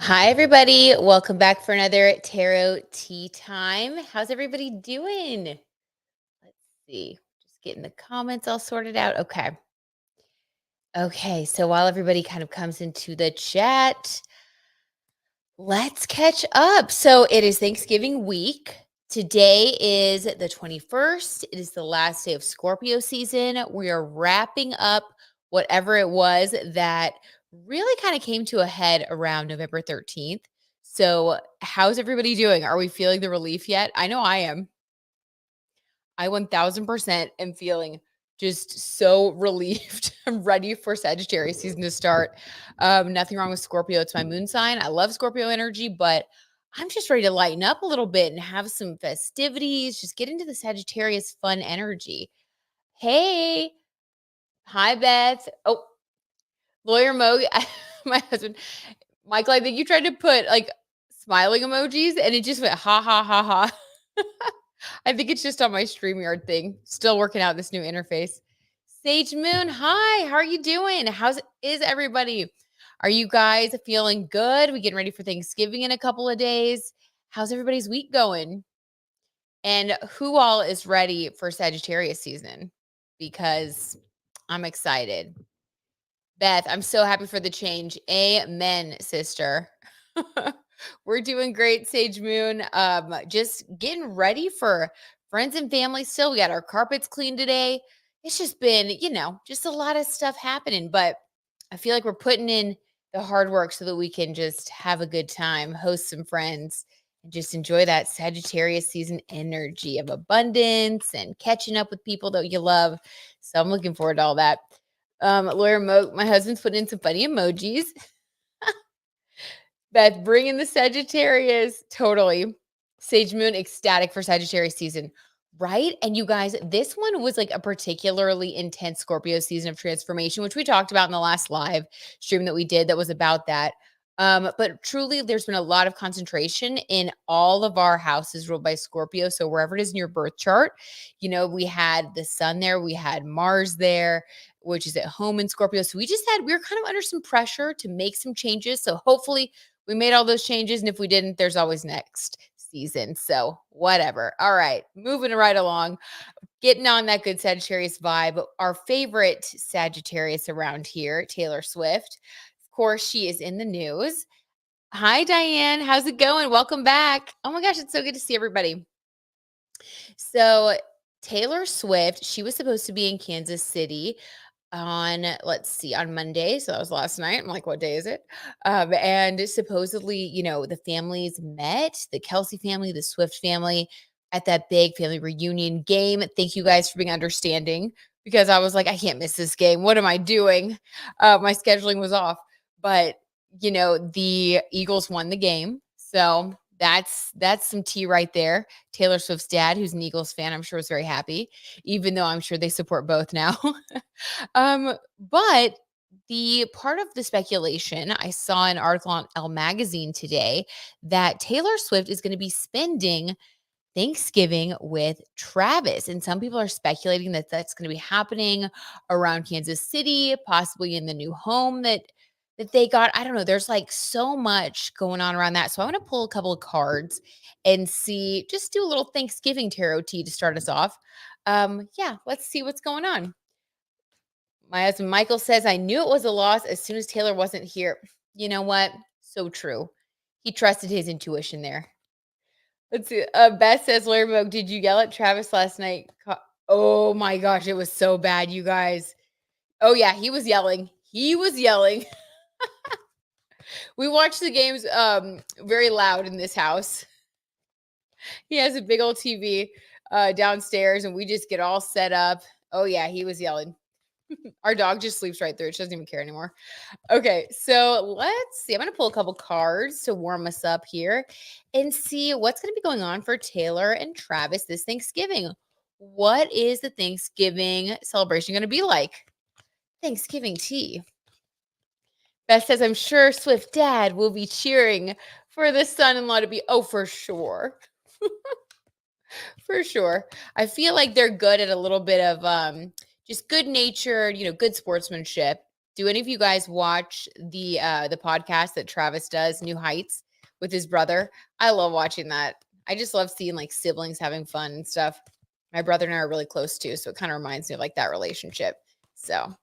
Hi, everybody. Welcome back for another tarot tea time. How's everybody doing? Let's see. Just getting the comments all sorted out. Okay. Okay. So while everybody kind of comes into the chat, let's catch up. So it is Thanksgiving week. Today is the 21st. It is the last day of Scorpio season. We are wrapping up whatever it was that really kind of came to a head around November 13th. So, how's everybody doing? Are we feeling the relief yet? I know I am. I 1000% am feeling just so relieved. I'm ready for Sagittarius season to start. Nothing wrong with Scorpio. It's my moon sign. I love Scorpio energy, but I'm just ready to lighten up a little bit and have some festivities, just get into the Sagittarius fun energy. Hey, hi, Beth. Oh, Lawyer Mo, my husband, Michael, I think you tried to put like smiling emojis and it just went ha ha ha ha. I think it's just on my StreamYard thing. Still working out this new interface. Sage Moon, hi. How are you doing? Is everybody? Are you guys feeling good? We getting ready for Thanksgiving in a couple of days. How's everybody's week going? And who all is ready for Sagittarius season? Because I'm excited. Beth, I'm so happy for the change. Amen, sister. We're doing great, Sage Moon. Just getting ready for friends and family still. We got our carpets cleaned today. It's just been, just a lot of stuff happening, but I feel like we're putting in the hard work so that we can just have a good time, host some friends, and just enjoy that Sagittarius season energy of abundance and catching up with people that you love. So I'm looking forward to all that. Lawyer Mo, my husband's putting in some funny emojis. Beth, bringing the Sagittarius. Totally. Sage Moon, ecstatic for Sagittarius season. Right? And you guys, this one was like a particularly intense Scorpio season of transformation, which we talked about in the last live stream that we did that was about that. But truly, there's been a lot of concentration in all of our houses ruled by Scorpio. So wherever it is in your birth chart, we had the sun there, we had Mars there, which is at home in Scorpio. So we were kind of under some pressure to make some changes. So hopefully we made all those changes. And if we didn't, there's always next season. So whatever. All right. Moving right along. Getting on that good Sagittarius vibe. Our favorite Sagittarius around here, Taylor Swift. Of course, she is in the news. Hi, Diane. How's it going? Welcome back. Oh my gosh, it's so good to see everybody. So Taylor Swift, she was supposed to be in Kansas City on Monday. So that was last night. I'm like, what day is it? And supposedly, the families met, the Kelsey family, the Swift family at that big family reunion game. Thank you guys for being understanding because I was like, I can't miss this game. What am I doing? My scheduling was off. But, the Eagles won the game. So that's some tea right there. Taylor Swift's dad, who's an Eagles fan, I'm sure was very happy, even though I'm sure they support both now. But the part of the speculation, I saw an article on Elle Magazine today that Taylor Swift is going to be spending Thanksgiving with Travis. And some people are speculating that that's going to be happening around Kansas City, possibly in the new home that they got. I don't know. There's like so much going on around that. So I want to pull a couple of cards and just do a little Thanksgiving tarot tea to start us off. Yeah, let's see what's going on. My husband Michael says, I knew it was a loss as soon as Taylor wasn't here. You know what? So true. He trusted his intuition there. Let's see. Beth says, Larry Moog, did you yell at Travis last night? Oh my gosh, it was so bad, you guys. Oh yeah, he was yelling. He was yelling. We watched the games very loud in this house. He has a big old TV downstairs and we just get all set up. Oh yeah, he was yelling. Our dog just sleeps right through it. She doesn't even care anymore. Okay, so let's see. I'm going to pull a couple cards to warm us up here and see what's going to be going on for Taylor and Travis this Thanksgiving. What is the Thanksgiving celebration going to be like? Thanksgiving tea. Beth says, I'm sure Swift dad will be cheering for the son-in-law to be, for sure. For sure. I feel like they're good at a little bit of just good natured, good sportsmanship. Do any of you guys watch the podcast that Travis does, New Heights, with his brother? I love watching that. I just love seeing like siblings having fun and stuff. My brother and I are really close too, so it kind of reminds me of like that relationship. So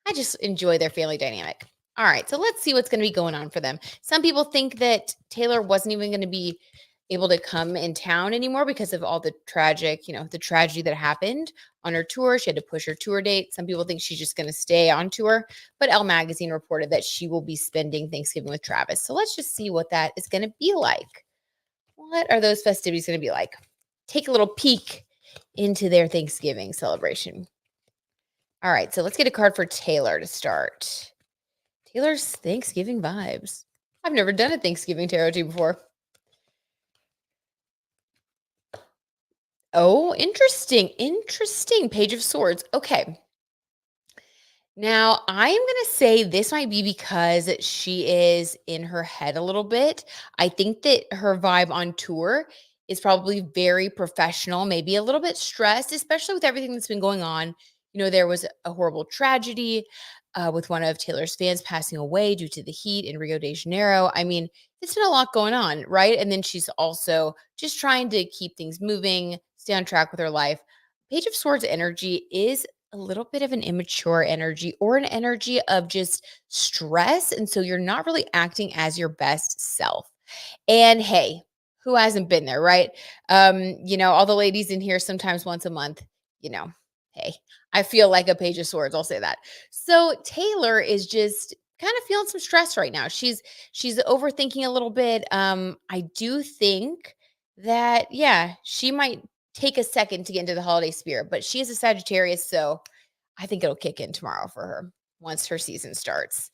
I just enjoy their family dynamic. All right, so let's see what's going to be going on for them. Some people think that Taylor wasn't even going to be able to come in town anymore because of all the tragic, the tragedy that happened on her tour. She had to push her tour date. Some people think she's just going to stay on tour, but Elle Magazine reported that she will be spending Thanksgiving with Travis. So let's just see what that is going to be like. What are those festivities going to be like? Take a little peek into their Thanksgiving celebration. All right, so let's get a card for Taylor to start. Taylor's Thanksgiving vibes. I've never done a Thanksgiving tarot reading before. Oh, interesting. Interesting. Page of Swords. Okay. Now, I am going to say this might be because she is in her head a little bit. I think that her vibe on tour is probably very professional, maybe a little bit stressed, especially with everything that's been going on. There was a horrible tragedy with one of Taylor's fans passing away due to the heat in Rio de Janeiro. I mean, it's been a lot going on, right? And then she's also just trying to keep things moving, stay on track with her life. Page of Swords energy is a little bit of an immature energy or an energy of just stress. And so you're not really acting as your best self. And hey, who hasn't been there, right? All the ladies in here sometimes once a month, hey, I feel like a Page of Swords. I'll say that. So Taylor is just kind of feeling some stress right now. She's overthinking a little bit. I do think that, yeah, she might take a second to get into the holiday spirit, but she is a Sagittarius, so I think it'll kick in tomorrow for her once her season starts.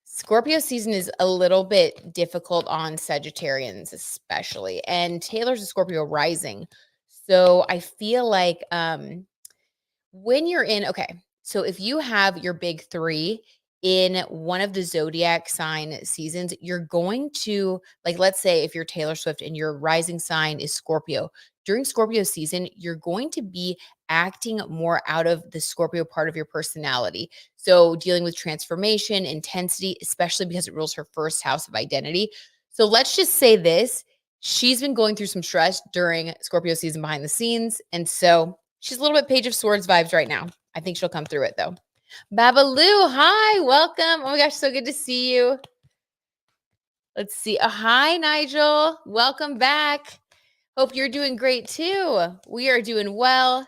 Scorpio season is a little bit difficult on Sagittarians, especially, and Taylor's a Scorpio rising. So I feel like when you're so if you have your big three in one of the zodiac sign seasons, you're going to, like, let's say if you're Taylor Swift and your rising sign is Scorpio, during Scorpio season, you're going to be acting more out of the Scorpio part of your personality. So dealing with transformation, intensity, especially because it rules her first house of identity. So let's just say this. She's been going through some stress during Scorpio season behind the scenes. And so she's a little bit Page of Swords vibes right now. I think she'll come through it though. Babaloo, hi, welcome. Oh my gosh, so good to see you. Let's see. Hi, Nigel. Welcome back. Hope you're doing great too. We are doing well.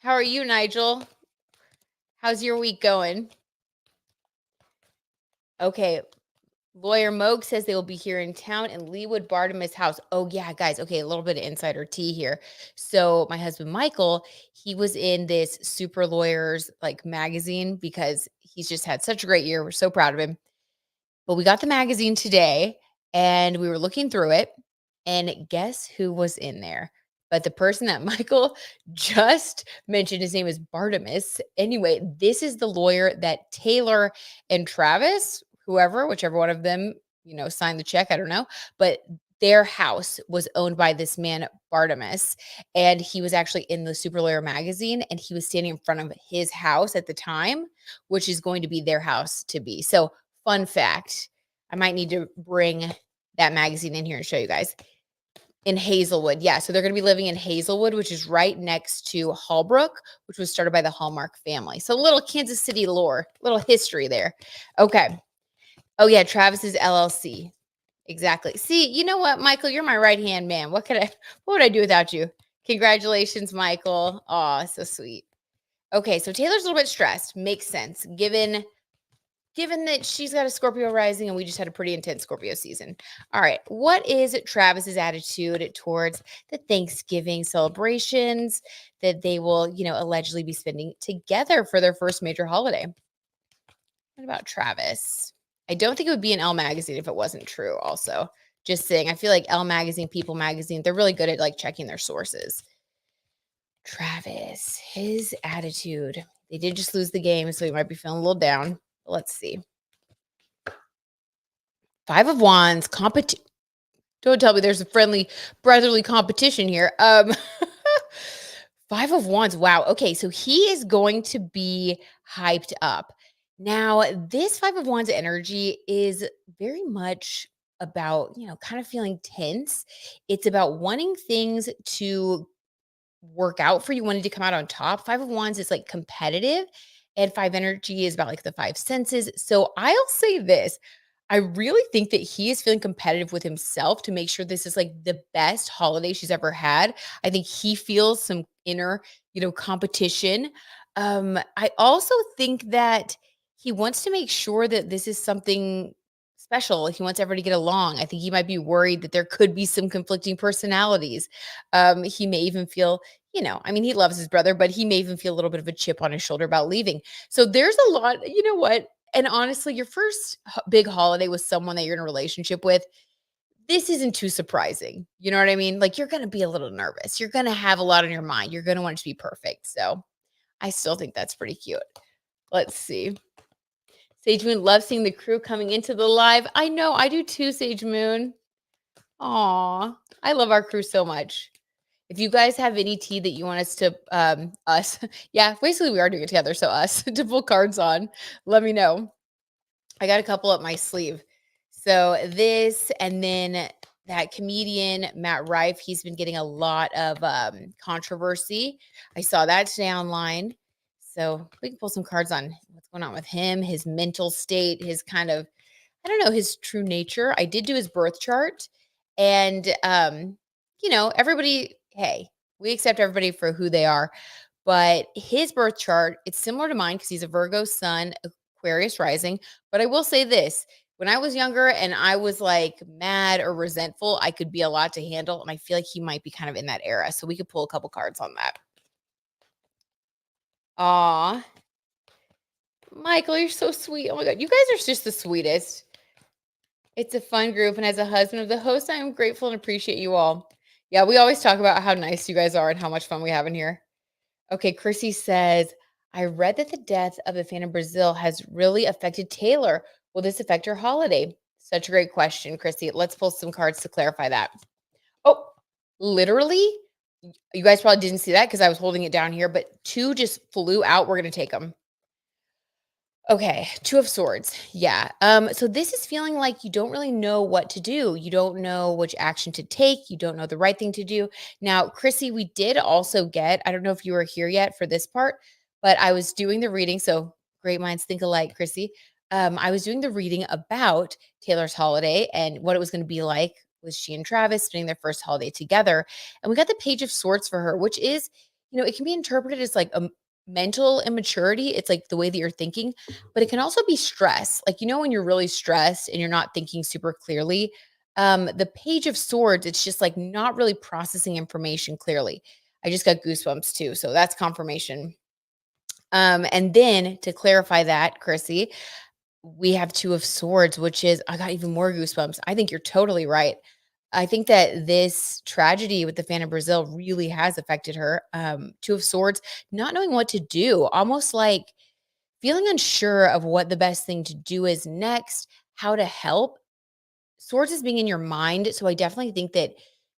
How are you, Nigel? How's your week going? Okay. Lawyer Moog says they will be here in town in Leewood Bartimaeus house. Oh, yeah, guys. Okay, a little bit of insider tea here. So my husband, Michael, he was in this Super Lawyers like magazine because he's just had such a great year. We're so proud of him. But we got the magazine today and we were looking through it. And guess who was in there? But the person that Michael just mentioned, his name is Bartimaeus. Anyway, this is the lawyer that Taylor and Travis, whichever one of them, signed the check. I don't know. But their house was owned by this man, Bartimaeus. And he was actually in the Super Lawyer magazine. And he was standing in front of his house at the time, which is going to be their house to be. So, fun fact, I might need to bring that magazine in here and show you guys. In Hazelwood. Yeah. So they're going to be living in Hazelwood, which is right next to Hallbrook, which was started by the Hallmark family. So a little Kansas City lore, little history there. Okay. Oh yeah. Travis's LLC. Exactly. See, you know what, Michael, you're my right-hand man. What would I do without you? Congratulations, Michael. Oh, so sweet. Okay. So Taylor's a little bit stressed. Makes sense. Given that she's got a Scorpio rising and we just had a pretty intense Scorpio season. All right. What is Travis's attitude towards the Thanksgiving celebrations that they will, allegedly be spending together for their first major holiday? What about Travis? I don't think it would be an Elle magazine if it wasn't true also. Just saying, I feel like Elle magazine, People magazine, they're really good at like checking their sources. Travis, his attitude. They did just lose the game, so he might be feeling a little down. Let's see. 5 of Wands, don't tell me there's a friendly, brotherly competition here. 5 of Wands. Wow. Okay, so he is going to be hyped up. Now, this 5 of Wands energy is very much about, kind of feeling tense. It's about wanting things to work out for you, wanting to come out on top. 5 of Wands is like competitive, and 5 energy is about like the 5 senses. So I'll say this, I really think that he is feeling competitive with himself to make sure this is like the best holiday she's ever had. I think he feels some inner, competition. I also think that he wants to make sure that this is something special. He wants everybody to get along. I think he might be worried that there could be some conflicting personalities. He may even feel, I mean, he loves his brother, but he may even feel a little bit of a chip on his shoulder about leaving. So there's a lot, you know what? And honestly, your first big holiday with someone that you're in a relationship with, this isn't too surprising. You know what I mean? Like, you're going to be a little nervous. You're going to have a lot on your mind. You're going to want it to be perfect. So I still think that's pretty cute. Let's see. Sage Moon loves seeing the crew coming into the live. I know, I do too, Sage Moon. Aw, I love our crew so much. If you guys have any tea that you want us to, yeah, basically we are doing it together. So us to pull cards on, let me know. I got a couple up my sleeve. So this, and then that comedian, Matt Rife, he's been getting a lot of controversy. I saw that today online. So we can pull some cards on what's going on with him, his mental state, his kind of, I don't know, his true nature. I did do his birth chart, and everybody, hey, we accept everybody for who they are. But his birth chart, it's similar to mine because he's a Virgo sun, Aquarius rising. But I will say this, when I was younger and I was like mad or resentful, I could be a lot to handle. And I feel like he might be kind of in that era. So we could pull a couple cards on that. Aw, Michael, you're so sweet. Oh my God. You guys are just the sweetest. It's a fun group, and as a husband of the host, I am grateful and appreciate you all. Yeah, we always talk about how nice you guys are and how much fun we have in here. Okay, Chrissy says, I read that the death of the fan in Brazil has really affected Taylor. Will this affect her holiday? Such a great question, Chrissy. Let's pull some cards to clarify that. Oh, literally? You guys probably didn't see that because I was holding it down here, but 2 just flew out. We're going to take them. Okay, 2 of swords. Yeah. So this is feeling like you don't really know what to do. You don't know which action to take. You don't know the right thing to do. Now, Chrissy, we did also get, I don't know if you were here yet for this part, but I was doing the reading. So great minds think alike, Chrissy. I was doing the reading about Taylor's holiday and what it was going to be like with she and Travis spending their first holiday together. And we got the Page of Swords for her, which is, it can be interpreted as like a mental immaturity. It's like the way that you're thinking, but it can also be stress. Like, when you're really stressed and you're not thinking super clearly, the Page of Swords, it's just like not really processing information clearly. I just got goosebumps too. So that's confirmation. And then to clarify that, Chrissy, we have 2 of swords, which is, I got even more goosebumps. I think you're totally right. I think that this tragedy with the fan in Brazil really has affected her. 2 of swords, not knowing what to do, almost like feeling unsure of what the best thing to do is next, how to help. Swords is being in your mind. So I definitely think that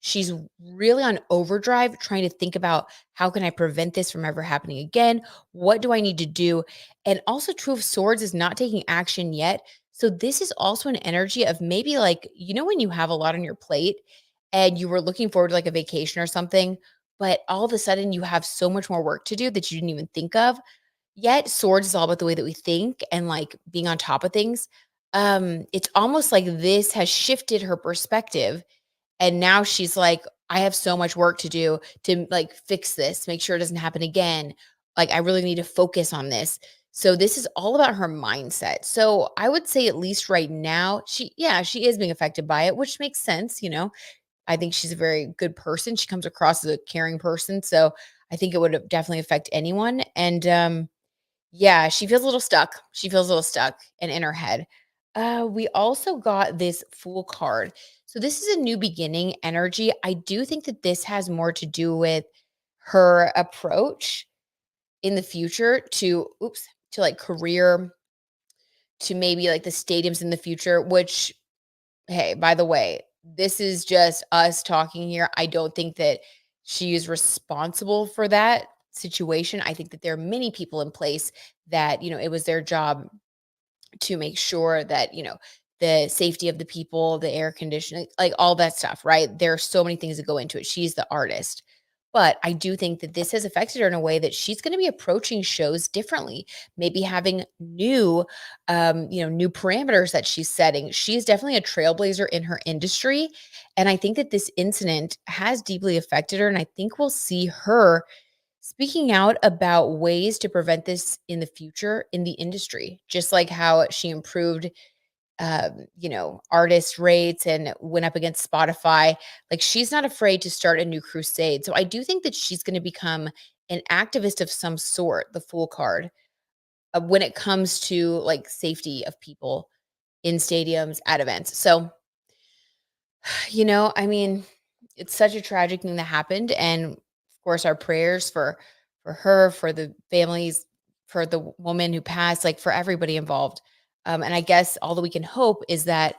she's really on overdrive trying to think about how can I prevent this from ever happening again? What do I need to do? And also, Two of Swords is not taking action yet. So this is also an energy of maybe like, when you have a lot on your plate and you were looking forward to like a vacation or something, but all of a sudden you have so much more work to do that you didn't even think of. Yet swords is all about the way that we think and like being on top of things. It's almost like this has shifted her perspective. And now she's like, I have so much work to do to like fix this, make sure it doesn't happen again. Like, I really need to focus on this. So this is all about her mindset. So I would say at least right now, she is being affected by it, which makes sense. I think she's a very good person. She comes across as a caring person. So I think it would definitely affect anyone. And yeah, she feels a little stuck. She feels a little stuck and in her head. We also got this Fool card. So this is a new beginning energy. I do think that this has more to do with her approach in the future to like career, to maybe like the stadiums in the future, which, hey, by the way, this is just us talking here. I don't think that she is responsible for that situation. I think that there are many people in place that, it was their job to make sure that, the safety of the people, the air conditioning, like all that stuff, right? There are so many things that go into it. She's the artist. But I do think that this has affected her in a way that she's going to be approaching shows differently, maybe having new parameters that she's setting. She's definitely a trailblazer in her industry. And I think that this incident has deeply affected her. And I think we'll see her speaking out about ways to prevent this in the future in the industry, just like how she improved, artist rates and went up against Spotify. Like she's not afraid to start a new crusade. So I do think that she's going to become an activist of some sort, the Fool card, when it comes to like safety of people in stadiums at events. So, I mean, it's such a tragic thing that happened, and of course, our prayers for her, for the families, for the woman who passed, like for everybody involved. And I guess all that we can hope is that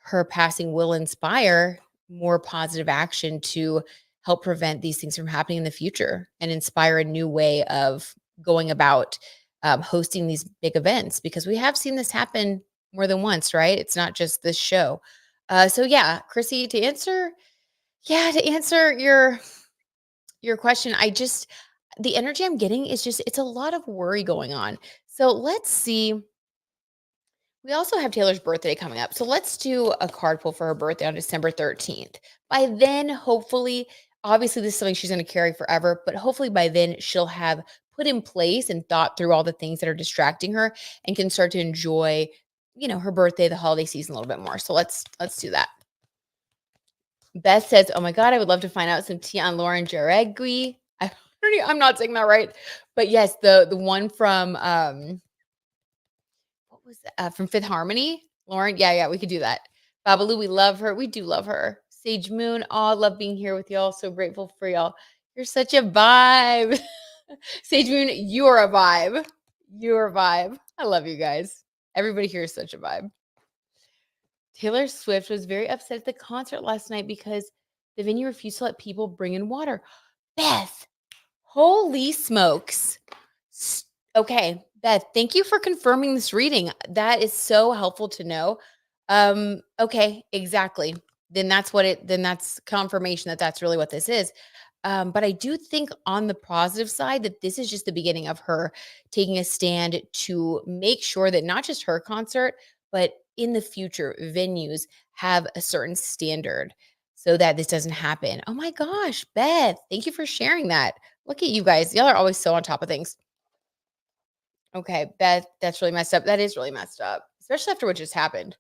her passing will inspire more positive action to help prevent these things from happening in the future and inspire a new way of going about hosting these big events, because we have seen this happen more than once, right? It's not just this show. So yeah, Chrissy, to answer your question, the energy I'm getting is just it's a lot of worry going on. So let's see. We also have Taylor's birthday coming up. So let's do a card pull for her birthday on December 13th. By then, hopefully, obviously this is something she's going to carry forever, but hopefully by then she'll have put in place and thought through all the things that are distracting her and can start to enjoy, her birthday, the holiday season a little bit more. So let's do that. Beth says, "Oh my God, I would love to find out some tea on Lauren Jauregui." I'm not saying that right, but yes, the one from what was that? From Fifth Harmony, Lauren. Yeah, we could do that. Babalu, we love her. We do love her. Sage Moon, oh, love being here with y'all. So grateful for y'all. You're such a vibe. Sage Moon, you're a vibe. You're a vibe. I love you guys. Everybody here is such a vibe. Taylor Swift was very upset at the concert last night because the venue refused to let people bring in water. Beth, holy smokes. Okay, Beth, thank you for confirming this reading. That is so helpful to know. Okay, exactly. Then that's confirmation that that's really what this is. But I do think on the positive side that this is just the beginning of her taking a stand to make sure that not just her concert, but in the future, venues have a certain standard so that this doesn't happen. Oh my gosh, Beth, thank you for sharing that. Look at you guys. Y'all are always so on top of things. Okay, Beth, that's really messed up. That is really messed up, especially after what just happened.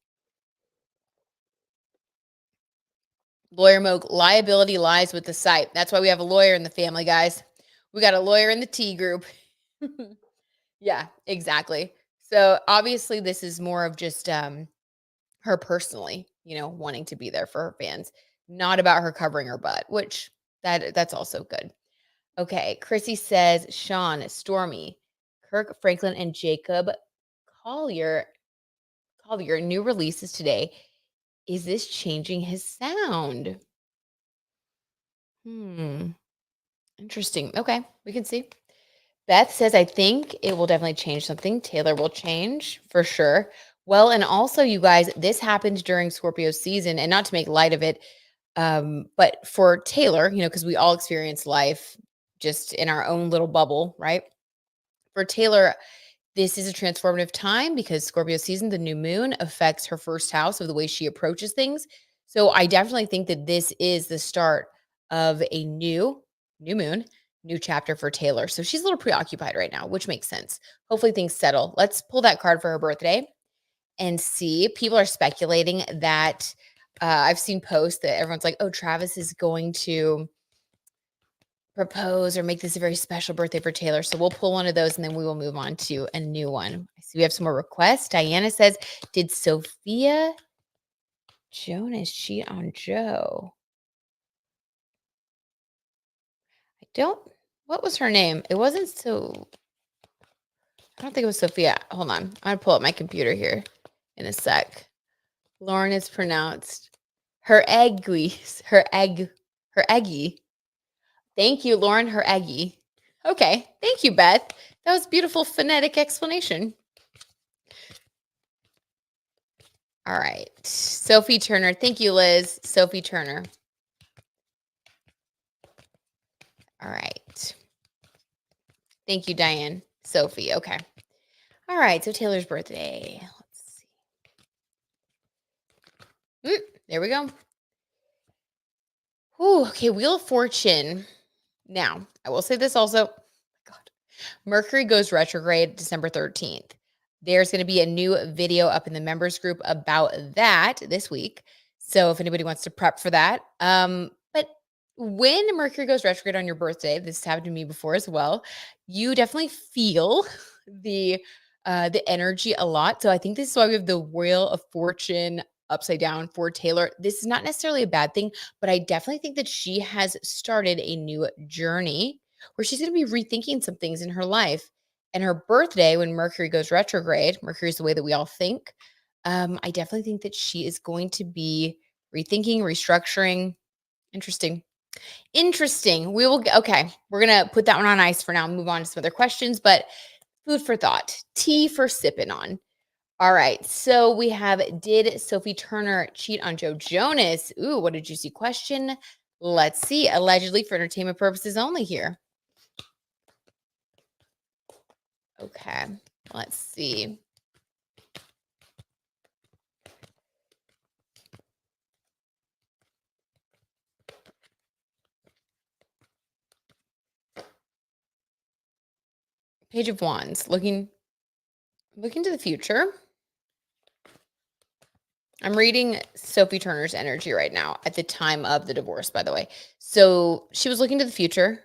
Lawyer Moog, liability lies with the site. That's why we have a lawyer in the family, guys. We got a lawyer in the T group. Yeah, exactly. So obviously this is more of just her personally, wanting to be there for her fans, not about her covering her butt, which that's also good. Okay, Chrissy says, Sean, Stormy, Kirk Franklin, and Jacob Collier Collier new releases today. Is this changing his sound? Interesting. Okay, we can see. Beth says, I think it will definitely change something. Taylor will change for sure. Well, and also, you guys, this happened during Scorpio season, and not to make light of it, but for Taylor, because we all experience life just in our own little bubble, right? For Taylor, this is a transformative time because Scorpio season, the new moon, affects her first house of the way she approaches things. So I definitely think that this is the start of a new moon, new chapter for Taylor. So she's a little preoccupied right now, which makes sense. Hopefully things settle. Let's pull that card for her birthday and see. People are speculating that I've seen posts that everyone's like, oh, Travis is going to propose or make this a very special birthday for Taylor. So we'll pull one of those and then we will move on to a new one. I see we have some more requests. Diana says, did Sophia Jonas cheat on Joe? What was her name? It wasn't I don't think it was Sophia. Hold on. I'm going to pull up my computer here in a sec. Lauren is pronounced her eggy. Thank you, Lauren Heregi. Okay. Thank you, Beth. That was beautiful phonetic explanation. All right. Sophie Turner. Thank you, Liz. Sophie Turner. All right. Thank you, Diane. Sophie. Okay. All right. So Taylor's birthday. Let's see. There we go. Ooh, okay. Wheel of Fortune. Now, I will say this also. God. Mercury goes retrograde December 13th. There's going to be a new video up in the members group about that this week. So if anybody wants to prep for that. But when Mercury goes retrograde on your birthday, this has happened to me before as well, you definitely feel the energy a lot. So I think this is why we have the Wheel of Fortune upside down for Taylor. This is not necessarily a bad thing, but I definitely think that she has started a new journey where she's going to be rethinking some things in her life. And her birthday, when Mercury goes retrograde, Mercury is the way that we all think. I definitely think that she is going to be rethinking, restructuring. Interesting. Interesting. Okay. We're going to put that one on ice for now and move on to some other questions, but food for thought. Tea for sipping on. All right. So we have, did Sophie Turner cheat on Joe Jonas? Ooh, what a juicy question. Let's see. Allegedly for entertainment purposes only here. Okay. Let's see. Page of Wands, looking to the future. I'm reading Sophie Turner's energy right now at the time of the divorce, by the way. So she was looking to the future.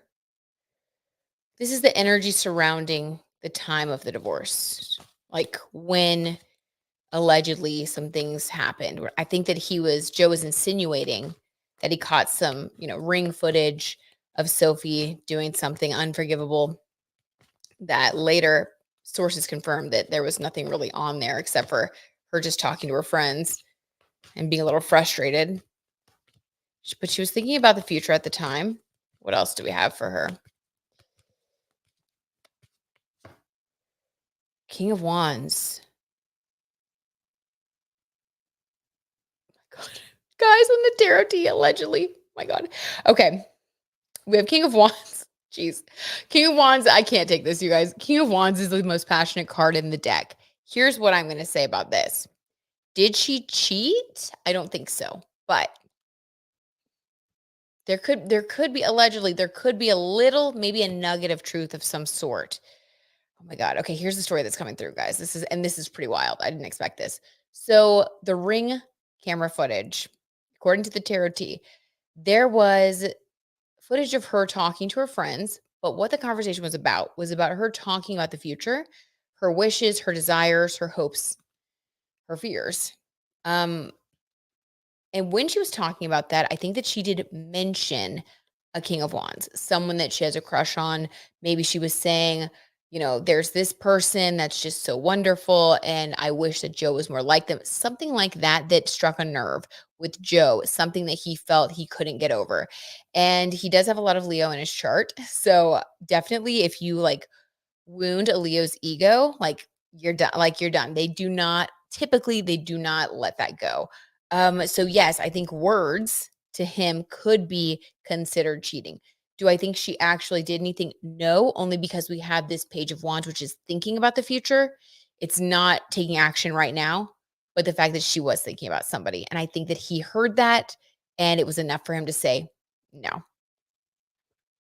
This is the energy surrounding the time of the divorce, like when allegedly some things happened. I think that Joe was insinuating that he caught some, ring footage of Sophie doing something unforgivable that later sources confirmed that there was nothing really on there except for her just talking to her friends and being a little frustrated. But she was thinking about the future at the time. What else do we have for her? King of Wands. God. Guys, on the tarot tea, allegedly. My God. Okay. We have King of Wands. Jeez. King of Wands. I can't take this, you guys. King of Wands is the most passionate card in the deck. Here's what I'm going to say about this. Did she cheat? I don't think so. But there could be allegedly, there could be a little, maybe a nugget of truth of some sort. Oh my God. Okay, here's the story that's coming through, guys. This is pretty wild. I didn't expect this. So the Ring camera footage, according to the tarot tea, there was footage of her talking to her friends, but what the conversation was about her talking about the future, her wishes, her desires, her hopes, her fears. And when she was talking about that, I think that she did mention a King of Wands, someone that she has a crush on. Maybe she was saying, there's this person that's just so wonderful, and I wish that Joe was more like them. Something like that struck a nerve with Joe, something that he felt he couldn't get over. And he does have a lot of Leo in his chart. So definitely if you wound a Leo's ego, you're done, you're done. They do not let that go. So yes, I think words to him could be considered cheating. Do I think she actually did anything? No, only because we have this Page of Wands, which is thinking about the future. It's not taking action right now, but the fact that she was thinking about somebody. And I think that he heard that and it was enough for him to say no.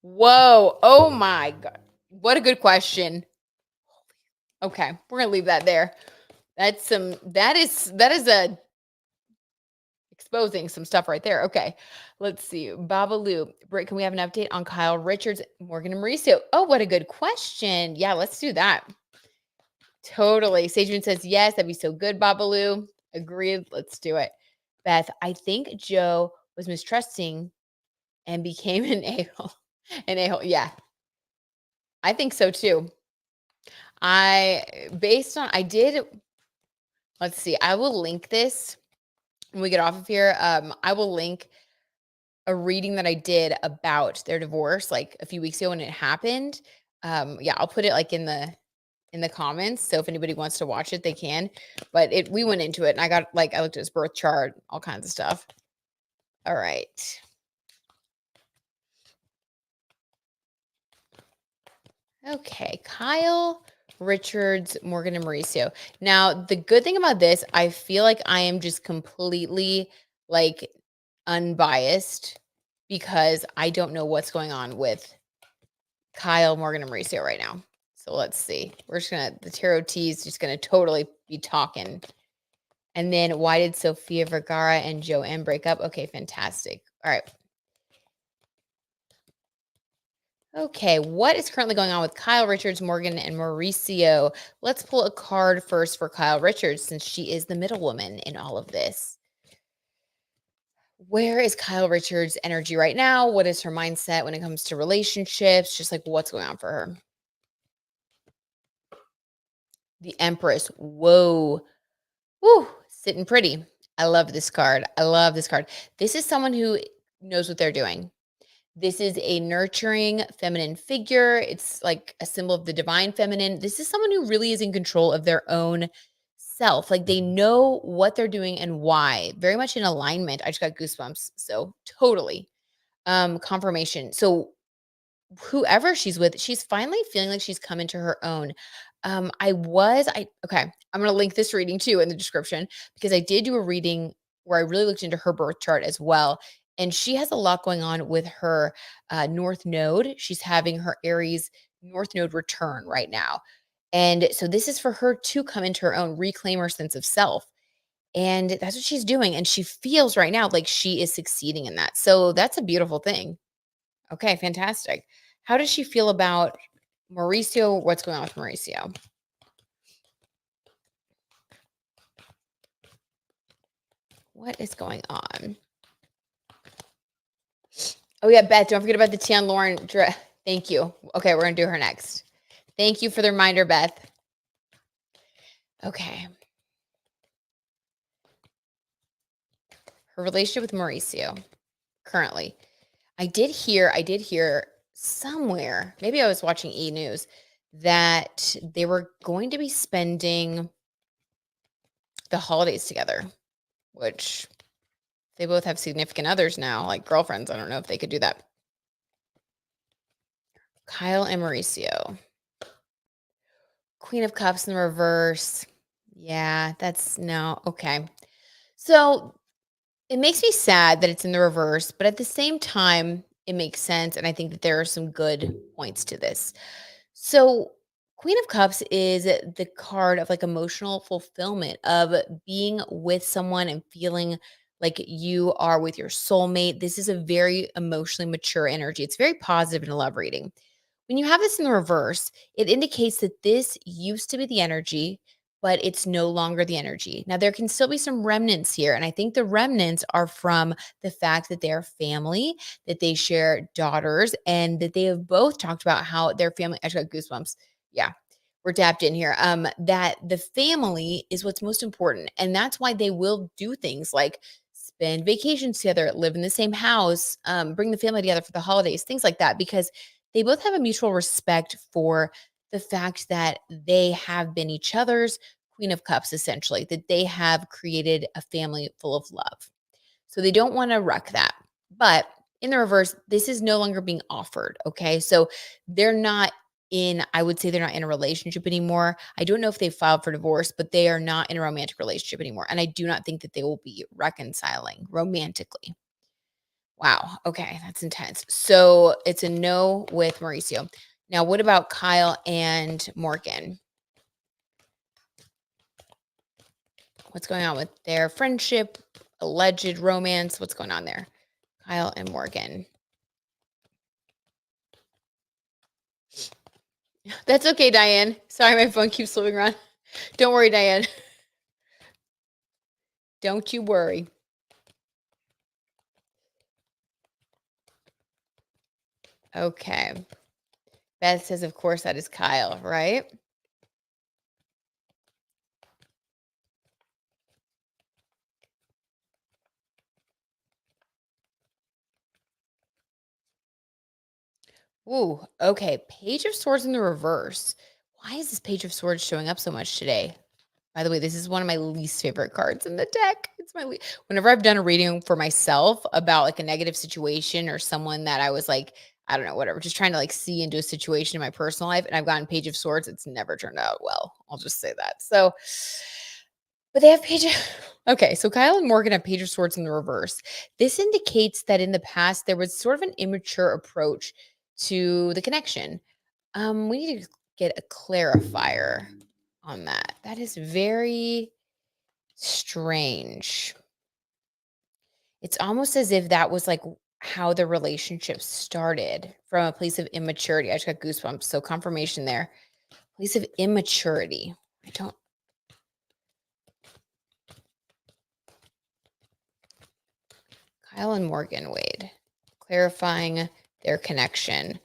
Whoa. Oh my God. What a good question. Okay, we're gonna leave that there. That is a exposing some stuff right there. Okay, let's see. Babalu, Brit, can we have an update on Kyle Richards, Morgan, and Mauricio? Oh, what a good question. Yeah, let's do that. Totally. Sageman says yes. That'd be so good, Babalu. Agreed. Let's do it. Beth, I think Joe was mistrusting and became an a-hole. An a-hole. Yeah, I think so too. Let's see. I will link this when we get off of here. I will link a reading that I did about their divorce like a few weeks ago when it happened. Yeah, I'll put it like in the comments. So if anybody wants to watch it, they can. But we went into it and I got like I looked at his birth chart, all kinds of stuff. All right. Okay, Kyle, Richards, Morgan, and Mauricio. Now, the good thing about this, I feel like I am just completely like unbiased because I don't know what's going on with Kyle, Morgan, and Mauricio right now. So let's see. We're just gonna the tarot T is just gonna totally be talking. And then why did Sofia Vergara and Joanne break up? Okay, fantastic. All right. Okay, what is currently going on with Kyle Richards, Morgan, and Mauricio? Let's pull a card first for Kyle Richards since she is the middle woman in all of this. Where is Kyle Richards' energy right now? What is her mindset when it comes to relationships? Just like what's going on for her? The Empress. Whoa. Woo. Sitting pretty. I love this card. I love this card. This is someone who knows what they're doing. This is a nurturing feminine figure. It's like a symbol of the divine feminine. This is someone who really is in control of their own self. Like they know what they're doing and why. Very much in alignment. I just got goosebumps. So totally. Confirmation. So whoever she's with, she's finally feeling like she's come into her own. Okay, I'm gonna link this reading too in the description because I did do a reading where I really looked into her birth chart as well. And she has a lot going on with her North Node. She's having her Aries North Node return right now. And so this is for her to come into her own, reclaim her sense of self. And that's what she's doing. And she feels right now like she is succeeding in that. So that's a beautiful thing. Okay, fantastic. How does she feel about Mauricio? What's going on with Mauricio? What is going on? Oh, yeah, Beth, don't forget about the Tian Lauren dress. Thank you. Okay, we're going to do her next. Thank you for the reminder, Beth. Okay. Her relationship with Mauricio currently. I did hear somewhere, maybe I was watching E! News, that they were going to be spending the holidays together, which they both have significant others now, like girlfriends. I don't know if they could do that. Kyle and Mauricio. Queen of Cups in the reverse. Yeah, that's no. Okay. So it makes me sad that it's in the reverse, but at the same time, it makes sense. And I think that there are some good points to this. So, Queen of Cups is the card of like emotional fulfillment of being with someone and feeling like you are with your soulmate. This is a very emotionally mature energy. It's very positive in a love reading. When you have this in the reverse, it indicates that this used to be the energy, but it's no longer the energy. Now, there can still be some remnants here. And I think the remnants are from the fact that they're family, that they share daughters, and that they have both talked about how their family. I just got goosebumps. Yeah, we're tapped in here. That the family is what's most important. And that's why they will do things like spend vacations together, live in the same house, bring the family together for the holidays, things like that, because they both have a mutual respect for the fact that they have been each other's Queen of Cups, essentially, that they have created a family full of love. So they don't want to wreck that. But in the reverse, this is no longer being offered. Okay. So they're not I would say they're not in a relationship anymore. I don't know if they filed for divorce, but they are not in a romantic relationship anymore. And I do not think that they will be reconciling romantically. Wow. Okay. That's intense. So it's a no with Mauricio. Now, what about Kyle and Morgan? What's going on with their friendship, alleged romance? What's going on there? Kyle and Morgan. That's okay, Diane. Sorry, my phone keeps flipping around. Don't worry, Diane. Don't you worry. Okay. Beth says, of course, that is Kyle, right? Ooh, okay. Page of Swords in the reverse. Why is this Page of Swords showing up so much today? By the way, this is one of my least favorite cards in the deck. It's my whenever I've done a reading for myself about like a negative situation or someone that I was like, I don't know, whatever, just trying to like see into a situation in my personal life, and I've gotten Page of Swords, it's never turned out well. I'll just say that. So, but they have Page of Okay, so Kyle and Morgan have Page of Swords in the reverse. This indicates that in the past there was sort of an immature approach to the connection. We need to get a clarifier on that. That is very strange. It's almost as if that was like how the relationship started from a place of immaturity. I just got goosebumps. So confirmation there. Place of immaturity. I don't Kyle and Morgan Wade. Clarifying their connection.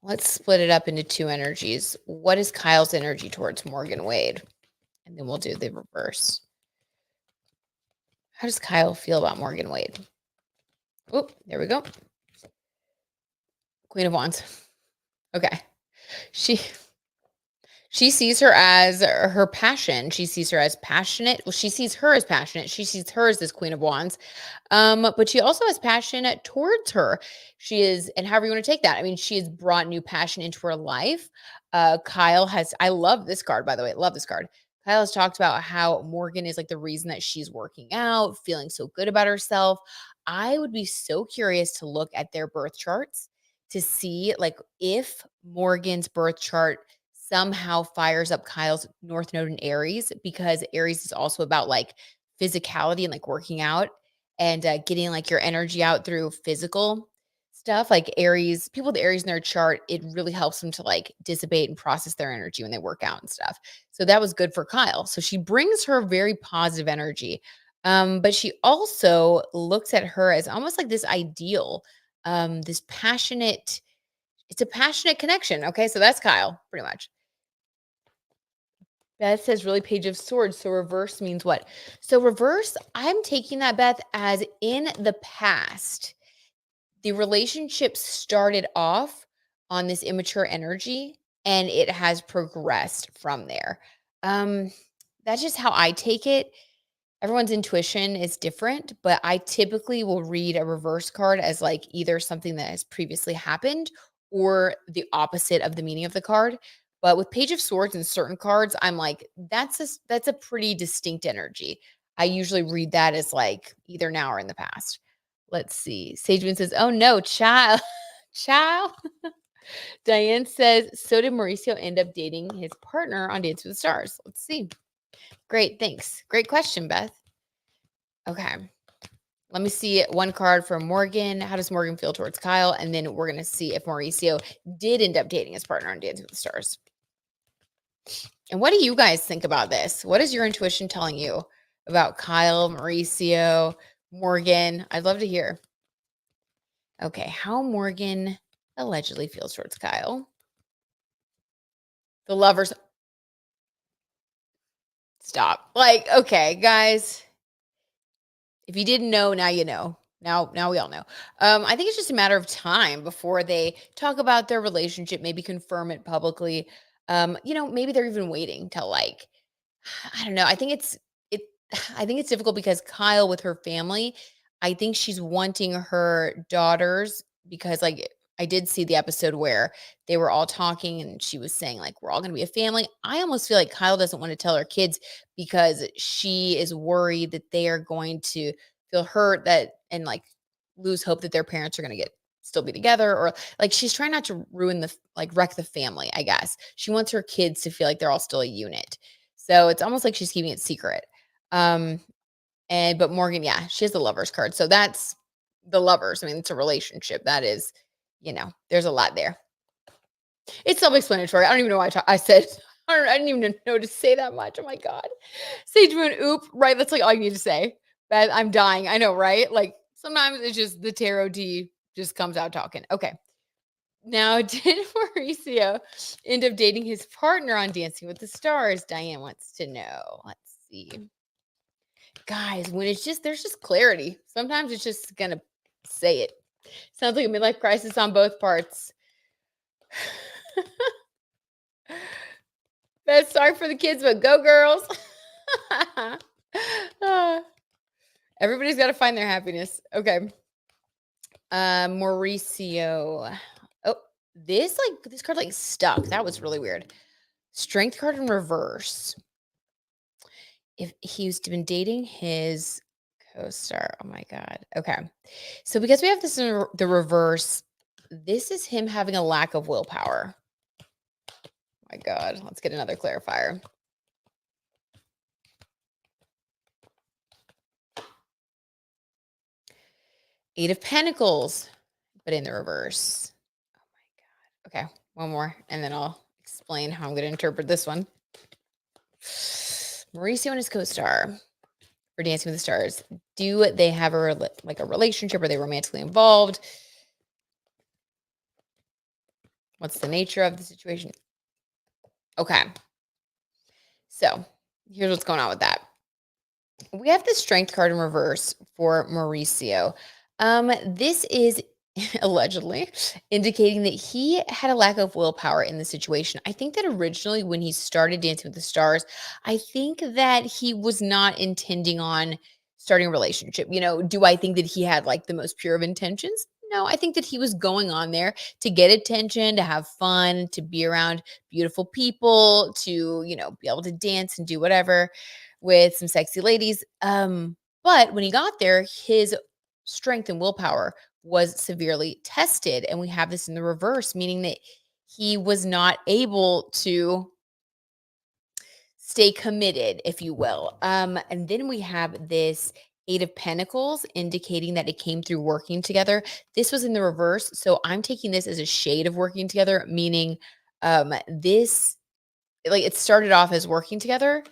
Let's split it up into two energies. What is Kyle's energy towards Morgan Wade? And then we'll do the reverse. How does Kyle feel about Morgan Wade? Oh, there we go. Queen of Wands. Okay. She sees her as her passion. She sees her as passionate. Well, she sees her as passionate. She sees her as this Queen of Wands. But she also has passion towards her. She is, and however you want to take that. I mean, she has brought new passion into her life. Kyle has, I love this card, by the way. Love this card. Kyle has talked about how Morgan is like the reason that she's working out, feeling so good about herself. I would be so curious to look at their birth charts to see like if Morgan's birth chart somehow fires up Kyle's North Node in Aries, because Aries is also about like physicality and like working out and getting like your energy out through physical stuff. Like Aries, people with Aries in their chart, it really helps them to like dissipate and process their energy when they work out and stuff. So that was good for Kyle. So she brings her very positive energy. But she also looks at her as almost like this ideal, this passionate, it's a passionate connection. Okay. So that's Kyle pretty much. Beth says really Page of Swords. So reverse means what? So reverse, I'm taking that, Beth, as in the past, the relationship started off on this immature energy and it has progressed from there. Um, that's just how I take it. Everyone's intuition is different, but I typically will read a reverse card as like either something that has previously happened or the opposite of the meaning of the card. But with Page of Swords and certain cards, I'm like, that's a pretty distinct energy. I usually read that as like either now or in the past. Let's see. Sageman says, "Oh no, child, child." Diane says, "So did Mauricio end up dating his partner on Dance with the Stars?" Let's see. Great, thanks. Great question, Beth. Okay. Let me see one card from Morgan. How does Morgan feel towards Kyle? And then we're going to see if Mauricio did end up dating his partner on Dancing with the Stars. And what do you guys think about this? What is your intuition telling you about Kyle, Mauricio, Morgan? I'd love to hear. Okay, how Morgan allegedly feels towards Kyle. The lovers. Stop. Like, okay, guys. If you didn't know, now you know. Now we all know. I think it's just a matter of time before they talk about their relationship, maybe confirm it publicly. Maybe they're even waiting till like, I don't know. It I think it's difficult because Kyle with her family, I think she's wanting her daughters because like I did see the episode where they were all talking and she was saying like we're all going to be a family. I almost feel like Kyle doesn't want to tell her kids because she is worried that they are going to feel hurt that and like lose hope that their parents are going to get still be together, or like she's trying not to ruin the like wreck the family, I guess. She wants her kids to feel like they're all still a unit. So it's almost like she's keeping it secret. Um, but Morgan, yeah, she has the lovers card. So that's the lovers. I mean, it's a relationship. That is, there's a lot there. It's self-explanatory. I don't even know why I said I didn't even know to say that much. Oh my God. Sage Moon, oop, right. That's like all you need to say. But I'm dying. I know, right? Like sometimes it's just the tarot tea just comes out talking. Okay. Now, did Mauricio end up dating his partner on Dancing with the Stars? Diane wants to know. Let's see. Guys, when there's just clarity. Sometimes it's just going to say it. Sounds like a midlife crisis on both parts. Beth, sorry for the kids, but go girls. Ah, everybody's got to find their happiness. Okay. Mauricio. Oh, this card like stuck. That was really weird. Strength card in reverse. If he's been dating his co-star. Oh my god. Okay. So because we have this in the reverse, this is him having a lack of willpower. Oh my god. Let's get another clarifier. Eight of Pentacles, but in the reverse. Oh my god. Okay, one more, and then I'll explain how I'm going to interpret this one. Mauricio and his co-star for Dancing with the Stars. Do they have a relationship? Are they romantically involved? What's the nature of the situation? Okay. So here's what's going on with that. We have the Strength card in reverse for Mauricio. This is allegedly indicating that he had a lack of willpower in the situation. I think that originally when he started Dancing with the Stars, I think that he was not intending on starting a relationship. Do I think that he had like the most pure of intentions? No, I think that he was going on there to get attention, to have fun, to be around beautiful people, to, be able to dance and do whatever with some sexy ladies. But when he got there, his strength and willpower was severely tested. And we have this in the reverse, meaning that he was not able to stay committed, if you will. And then we have this Eight of Pentacles indicating that it came through working together. This was in the reverse. So I'm taking this as a shade of working together, meaning this, like, it started off as working together.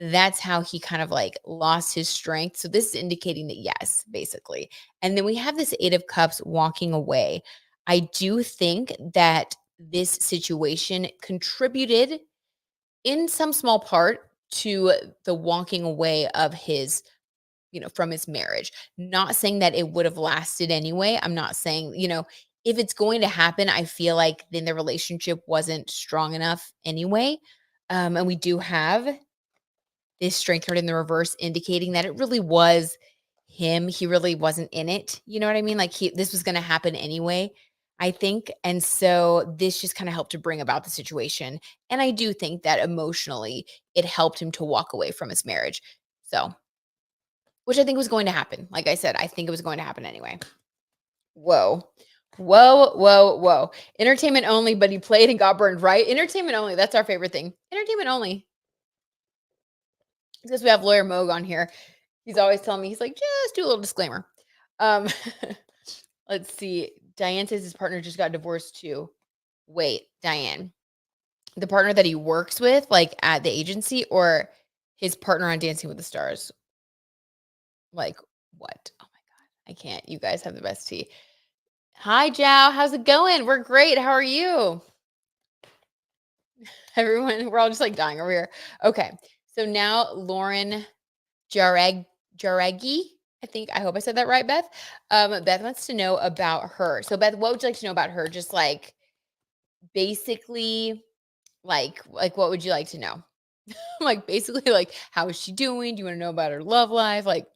That's how he kind of like lost his strength. So this is indicating that yes, basically. And then we have this Eight of Cups walking away. I do think that this situation contributed in some small part to the walking away of his, from his marriage. Not saying that it would have lasted anyway. I'm not saying, if it's going to happen, I feel like then the relationship wasn't strong enough anyway. And we do have this Strength card in the reverse indicating that it really was him. He really wasn't in it. You know what I mean? Like this was going to happen anyway, I think. And so this just kind of helped to bring about the situation. And I do think that emotionally it helped him to walk away from his marriage. So, which I think was going to happen. Like I said, I think it was going to happen anyway. Whoa. Whoa, whoa, whoa. Entertainment only, but he played and got burned, right? Entertainment only. That's our favorite thing. Entertainment only. Because we have Lawyer Moog on here. He's always telling me, he's like, just do a little disclaimer. Let's see. Diane says his partner just got divorced too. Wait, Diane, the partner that he works with, like at the agency, or his partner on Dancing with the Stars? Like what? Oh my God. I can't. You guys have the best tea. Hi, Jow. How's it going? We're great. How are you? Everyone, we're all just like dying over here. Okay. So now Lauren Jauregui, I hope I said that right, Beth. Beth wants to know about her. So Beth, what would you like to know about her? Just like basically like what would you like to know? Like basically like how is she doing? Do you want to know about her love life? Like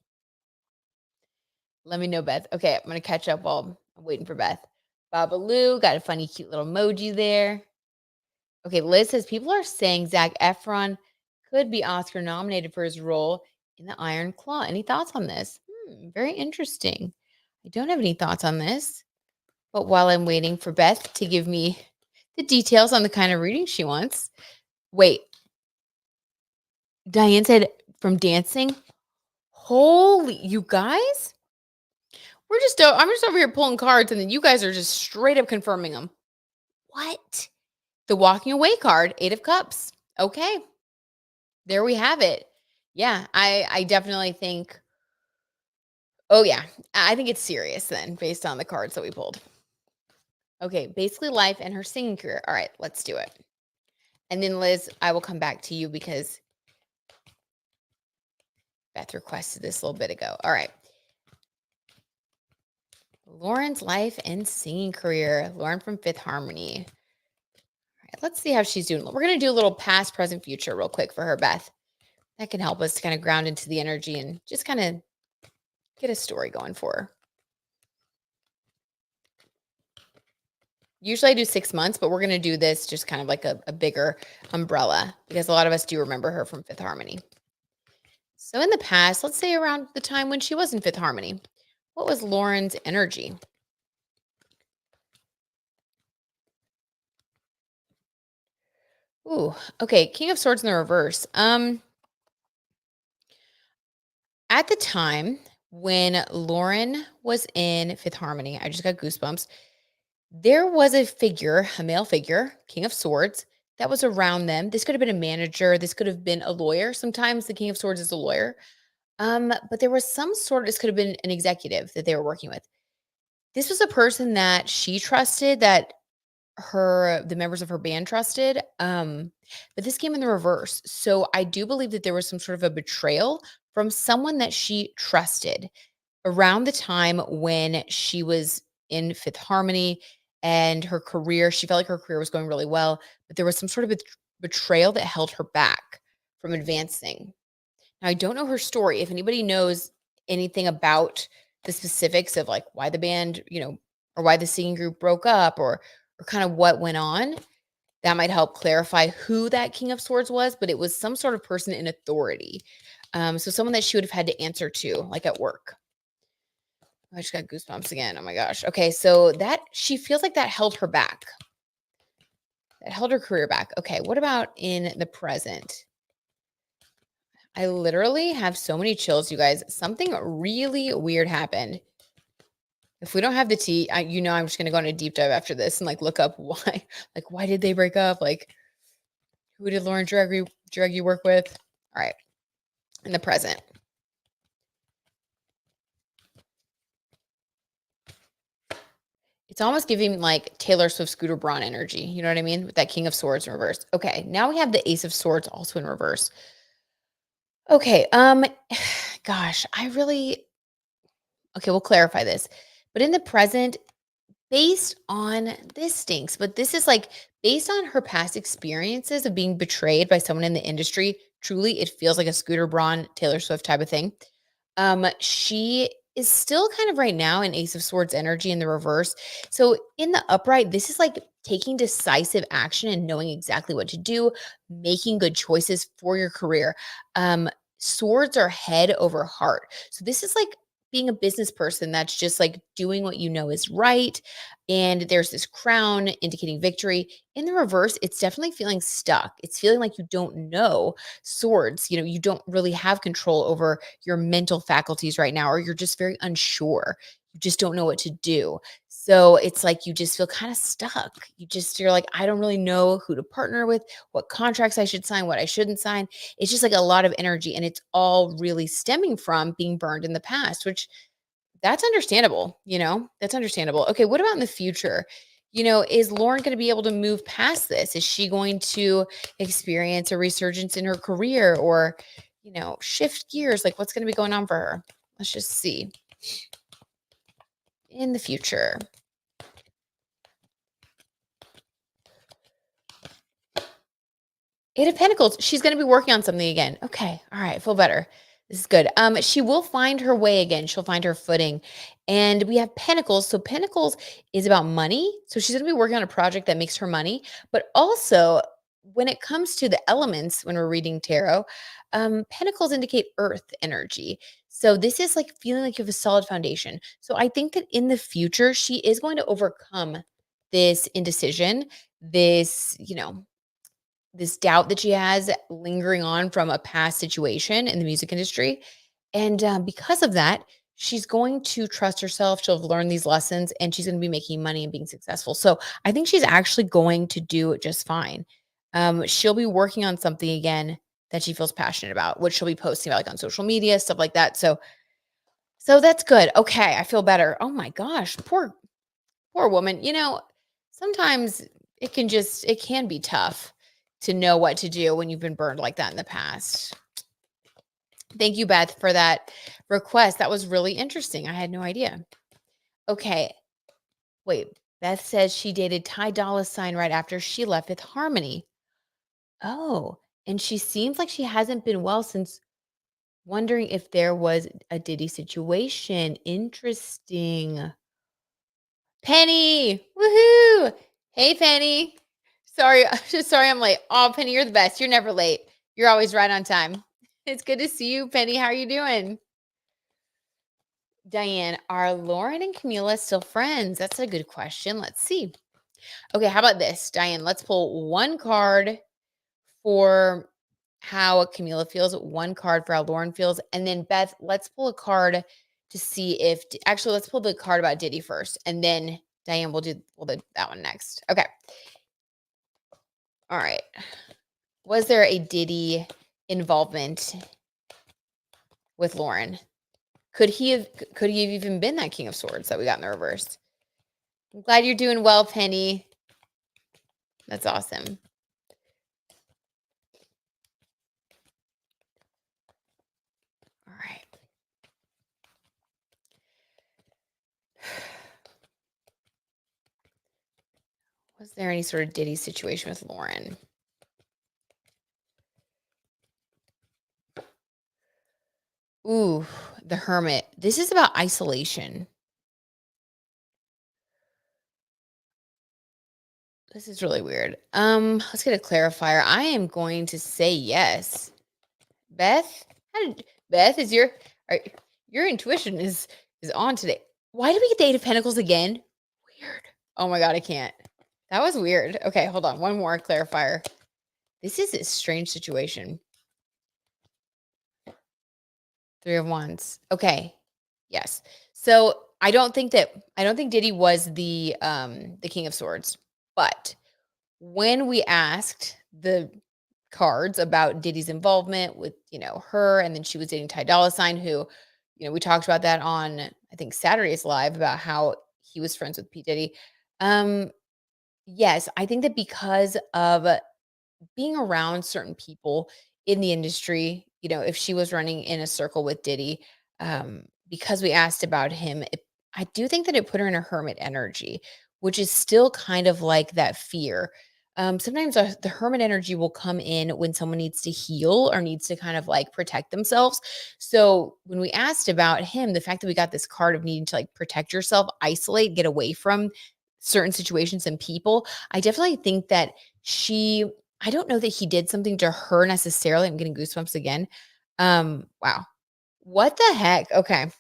let me know, Beth. Okay, I'm gonna catch up while I'm waiting for Beth. Babaloo got a funny, cute little emoji there. Okay, Liz says people are saying Zac Efron could be Oscar nominated for his role in The Iron Claw. Any thoughts on this? Very interesting. I don't have any thoughts on this. But while I'm waiting for Beth to give me the details on the kind of reading she wants, wait. Diane said from dancing. Holy, you guys? I'm just over here pulling cards and then you guys are just straight up confirming them. What? The walking away card, Eight of Cups. Okay. There we have it. Yeah, I definitely think, oh yeah, I think it's serious then based on the cards that we pulled. Okay, basically life and her singing career. All right, let's do it. And then Liz, I will come back to you because Beth requested this a little bit ago. All right. Lauren's life and singing career. Lauren from Fifth Harmony. All right, let's see how she's doing. We're going to do a little past, present, future real quick for her, Beth. That can help us kind of ground into the energy and just kind of get a story going for her. Usually I do 6 months, but we're going to do this just kind of like a bigger umbrella because a lot of us do remember her from Fifth Harmony. So in the past, let's say around the time when she was in Fifth Harmony, what was Lauren's energy? Ooh, okay. King of Swords in the reverse. At the time when Lauren was in Fifth Harmony, I just got goosebumps. There was a figure, a male figure, King of Swords, that was around them. This could have been a manager. This could have been a lawyer. Sometimes the King of Swords is a lawyer. But there was some sort of, this could have been an executive that they were working with. This was a person that she trusted, that the members of her band trusted. But this came in the reverse. So I do believe that there was some sort of a betrayal from someone that she trusted around the time when she was in Fifth Harmony and her career. She felt like her career was going really well, but there was some sort of betrayal that held her back from advancing. Now, I don't know her story. If anybody knows anything about the specifics of like why the band, or why the singing group broke up or kind of what went on, that might help clarify who that King of Swords was, but it was some sort of person in authority. So someone that she would have had to answer to, like at work. I just got goosebumps again. Oh my gosh. Okay, so that she feels like that held her back. That held her career back. Okay, what about in the present? I literally have so many chills, you guys. Something really weird happened. If we don't have the tea, I'm just gonna go on a deep dive after this and like look up why, like why did they break up? Like who did Lauren Jauregui work with? All right, in the present. It's almost giving like Taylor Swift Scooter Braun energy. You know what I mean? With that King of Swords in reverse. Okay, now we have the Ace of Swords also in reverse. Okay, gosh, okay, we'll clarify this. But in the present, based on this stinks, but this is like based on her past experiences of being betrayed by someone in the industry, truly it feels like a Scooter Braun, Taylor Swift type of thing. She is still kind of right now in Ace of Swords energy in the reverse. So in the upright, this is like taking decisive action and knowing exactly what to do, making good choices for your career. Swords are head over heart. So this is like being a business person that's just like doing what you know is right. And there's this crown indicating victory. In the reverse, it's definitely feeling stuck. It's feeling like you don't know swords. You don't really have control over your mental faculties right now, or you're just very unsure. You just don't know what to do. So it's like you just feel kind of stuck. You're like, I don't really know who to partner with, what contracts I should sign, what I shouldn't sign. It's just like a lot of energy. And it's all really stemming from being burned in the past, which that's understandable. That's understandable. Okay. What about in the future? Is Lauren going to be able to move past this? Is she going to experience a resurgence in her career or, shift gears? Like what's going to be going on for her? Let's just see in the future. Eight of Pentacles. She's going to be working on something again. Okay. All right. Feel better. This is good. She will find her way again. She'll find her footing. And we have Pentacles. So Pentacles is about money. So she's going to be working on a project that makes her money. But also, when it comes to the elements, when we're reading tarot, Pentacles indicate earth energy. So this is like feeling like you have a solid foundation. So I think that in the future, she is going to overcome this indecision, this doubt that she has lingering on from a past situation in the music industry. And because of that, she's going to trust herself. She'll have learned these lessons and she's going to be making money and being successful. So I think she's actually going to do just fine. She'll be working on something again that she feels passionate about, which she'll be posting about like on social media, stuff like that. So that's good. Okay, I feel better. Oh my gosh, poor woman. Sometimes it can be tough to know what to do when you've been burned like that in the past. Thank you, Beth, for that request. That was really interesting. I had no idea. Okay. Wait. Beth says she dated Ty Dolla Sign right after she left Fifth Harmony. Oh, and she seems like she hasn't been well since. Wondering if there was a Diddy situation. Interesting. Penny! Woohoo! Hey, Penny. Sorry, I'm just sorry I'm late. Oh, Penny, you're the best. You're never late. You're always right on time. It's good to see you, Penny. How are you doing? Diane, are Lauren and Camila still friends? That's a good question. Let's see. Okay, how about this, Diane? Let's pull one card for how Camila feels, one card for how Lauren feels, and then Beth, let's pull a card to see if actually let's pull the card about Diddy first, and then Diane we'll do that one next. Okay. All right. Was there a Diddy involvement with Lauren? Could he have even been that King of Swords that we got in the reverse? I'm glad you're doing well, Penny. That's awesome. All right. Was there any sort of Diddy situation with Lauren? Ooh, the Hermit. This is about isolation. This is really weird. Let's get a clarifier. I am going to say yes. Beth, Beth is your intuition is on today. Why did we get the Eight of Pentacles again? Weird. Oh my god, I can't. That was weird. Okay, hold on. One more clarifier. This is a strange situation. Three of Wands. Okay. Yes. So I don't think Diddy was the King of Swords, but when we asked the cards about Diddy's involvement with, her, and then she was dating Ty Dolla Sign, who, we talked about that on, I think, Saturday's Live about how he was friends with P. Diddy. Um, yes, I think that because of being around certain people in the industry, if she was running in a circle with Diddy, because we asked about him, I do think that it put her in a hermit energy, which is still kind of like that fear. Sometimes the hermit energy will come in when someone needs to heal or needs to kind of like protect themselves. So when we asked about him, the fact that we got this card of needing to like protect yourself, isolate, get away from certain situations and people, I definitely think that she I don't know that he did something to her necessarily. I'm getting goosebumps again. Wow. What the heck? Okay.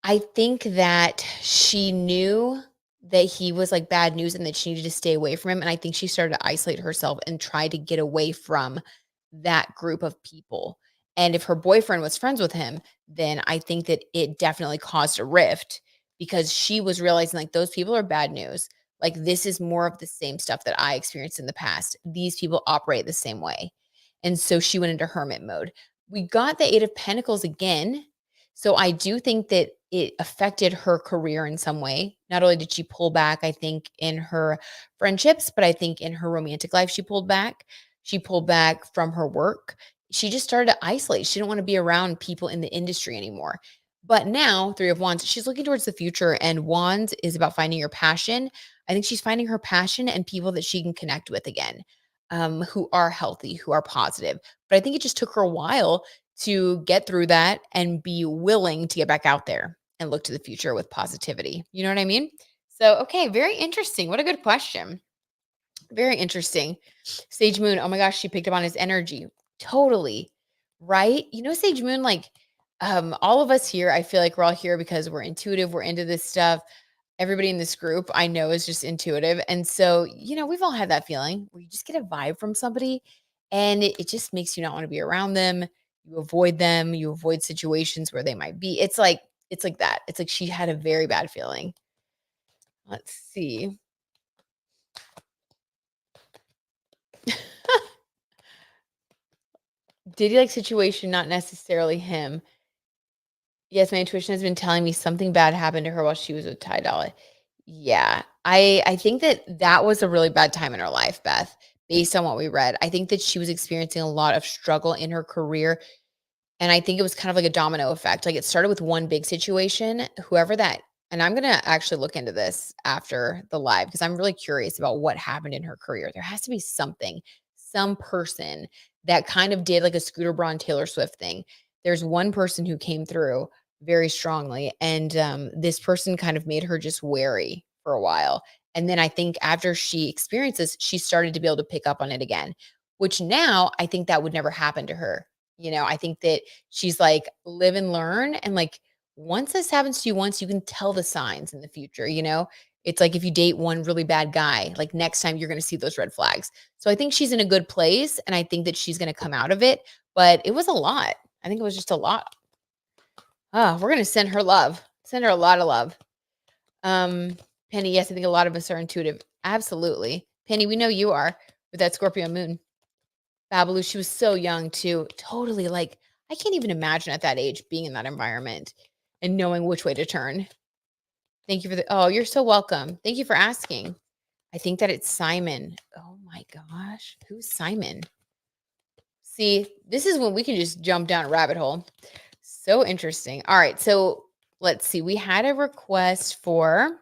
I think that she knew that he was like bad news and that she needed to stay away from him. And I think she started to isolate herself and try to get away from that group of people. And if her boyfriend was friends with him, then I think that it definitely caused a rift because she was realizing like those people are bad news. Like this is more of the same stuff that I experienced in the past. These people operate the same way. And so she went into hermit mode. We got the Eight of Pentacles again, so I do think that it affected her career in some way. Not only did she pull back, I think, in her friendships, but I think in her romantic life, she pulled back. She pulled back from her work. She just started to isolate. She didn't want to be around people in the industry anymore. But now, Three of Wands, she's looking towards the future, and Wands is about finding your passion. I think she's finding her passion and people that she can connect with again, who are healthy, who are positive. But I think it just took her a while to get through that and be willing to get back out there and look to the future with positivity. You know what I mean? So, okay, very interesting. What a good question. Very interesting. Sage Moon, oh my gosh, she picked up on his energy. Totally. Right? Sage Moon, like all of us here, I feel like we're all here because we're intuitive, we're into this stuff. Everybody in this group I know is just intuitive. And so, we've all had that feeling where you just get a vibe from somebody and it just makes you not want to be around them. You avoid them, you avoid situations where they might be. It's like that. It's like she had a very bad feeling. Let's see. Did he like situation, not necessarily him. Yes, my intuition has been telling me something bad happened to her while she was with Ty Dolla. Yeah, I think that was a really bad time in her life, Beth, based on what we read. I think that she was experiencing a lot of struggle in her career, and I think it was kind of like a domino effect. Like, it started with one big situation. Whoever that And I'm gonna actually look into this after the live because I'm really curious about what happened in her career. There has to be something, some person that kind of did like a Scooter Braun Taylor Swift thing. There's one person who came through very strongly, and this person kind of made her just wary for a while. And then I think after she experienced this, she started to be able to pick up on it again, which now I think that would never happen to her. I think that she's like live and learn, and like once this happens to you once, you can tell the signs in the future. It's like if you date one really bad guy, like next time you're going to see those red flags. So I think she's in a good place and I think that she's going to come out of it, but it was a lot. I think it was just a lot. We're going to send her love. Send her a lot of love. Um Penny, yes, I think a lot of us are intuitive. Absolutely. Penny, we know you are with that Scorpio moon. Babalu, she was so young too. Totally like I can't even imagine at that age being in that environment and knowing which way to turn. Thank you for oh, you're so welcome. Thank you for asking. I think that it's Simon. Oh my gosh. Who's Simon? See, this is when we can just jump down a rabbit hole. So interesting. All right. So let's see. We had a request for,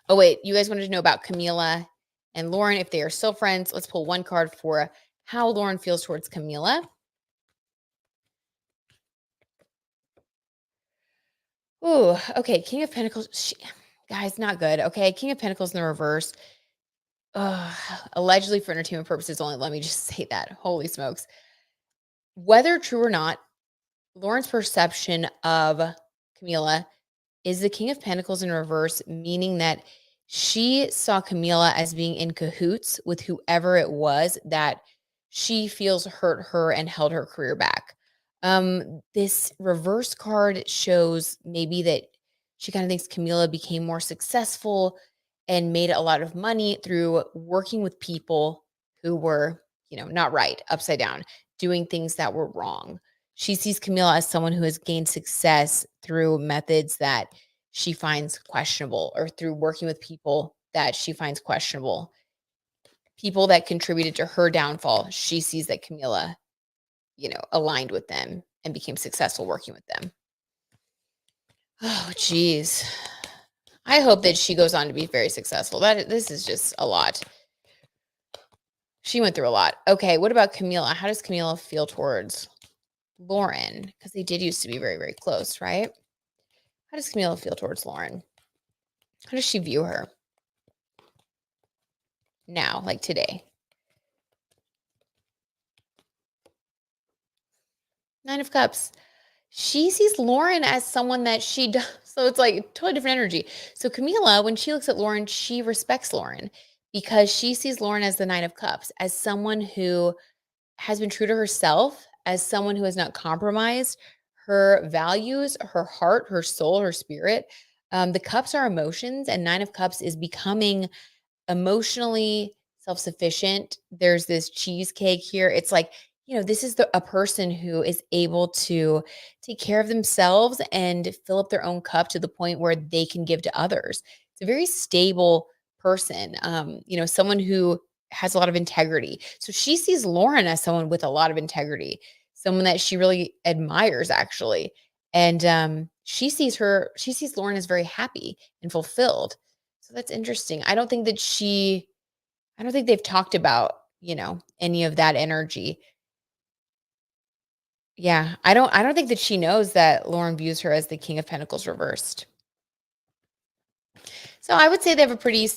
oh, wait. You guys wanted to know about Camila and Lauren, if they are still friends. Let's pull one card for how Lauren feels towards Camila. Ooh, okay. King of Pentacles. Guys, not good. Okay. King of Pentacles in the reverse. Allegedly for entertainment purposes only. Let me just say that. Holy smokes. Whether true or not, Lauren's perception of Camila is the King of Pentacles in reverse, meaning that she saw Camila as being in cahoots with whoever it was that she feels hurt her and held her career back. This reverse card shows maybe that she kind of thinks Camila became more successful and made a lot of money through working with people who were, not right, upside down, doing things that were wrong. She sees Camila as someone who has gained success through methods that she finds questionable or through working with people that she finds questionable. People that contributed to her downfall, she sees that Camila, aligned with them and became successful working with them. Oh, geez. I hope that she goes on to be very successful. This is just a lot. She went through a lot. Okay, what about Camila? How does Camila feel towards Lauren? Because they did used to be very, very close, right? How does Camila feel towards Lauren? How does she view her now, like today? Nine of Cups. She sees Lauren as someone that she does. So it's like totally different energy. So Camila, when she looks at Lauren, she respects Lauren because she sees Lauren as the Nine of Cups, as someone who has been true to herself, as someone who has not compromised her values, her heart, her soul, her spirit. The cups are emotions, and Nine of Cups is becoming emotionally self-sufficient. There's this cheesecake here. It's like, this is a person who is able to take care of themselves and fill up their own cup to the point where they can give to others. It's a very stable person, someone who has a lot of integrity. So she sees Lauren as someone with a lot of integrity, someone that she really admires, actually. And she sees Lauren as very happy and fulfilled. So that's interesting. I don't think they've talked about, any of that energy. Yeah, I don't think that she knows that Lauren views her as the King of Pentacles reversed. So I would say they have a pretty,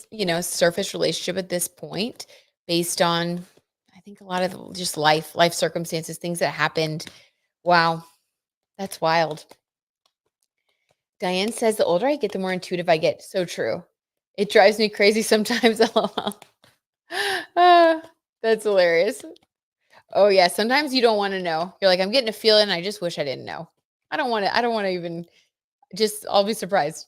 surface relationship at this point based on I think a lot of just life circumstances, things that happened. Wow, that's wild. Diane says the older I get, the more intuitive I get. So true. It drives me crazy sometimes. LOL. Ah, that's hilarious. Oh yeah, sometimes you don't wanna know. You're like, "I'm getting a feeling, I just wish I didn't know." I don't wanna even just I'll be surprised.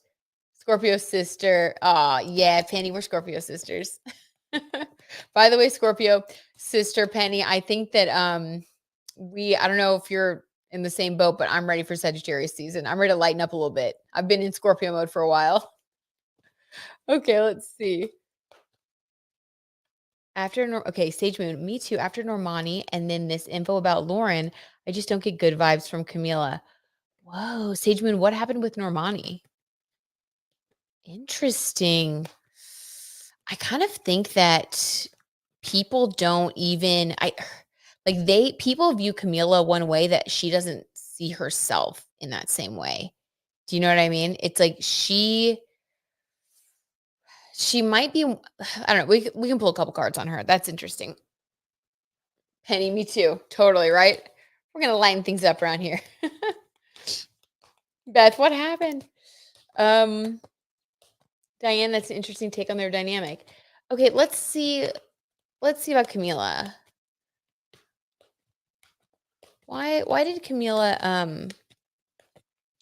Scorpio sister. Aw, yeah, Penny, we're Scorpio sisters. By the way, Scorpio sister Penny, I think that, I don't know if you're in the same boat, but I'm ready for Sagittarius season. I'm ready to lighten up a little bit. I've been in Scorpio mode for a while. Okay, let's see. Okay, Sage Moon, me too. After Normani and then this info about Lauren, I just don't get good vibes from Camila. Whoa, Sage Moon, what happened with Normani? Interesting. I kind of think that people don't even I like they people view Camila one way that she doesn't see herself in that same way. Do you know what I mean? It's like she might be I don't know. We can pull a couple cards on her. That's interesting. Penny, me too. Totally, right? We're gonna lighten things up around here. Beth, what happened? Um, Diane, that's an interesting take on their dynamic. Okay, let's see. Let's see about Camila. Why did Camila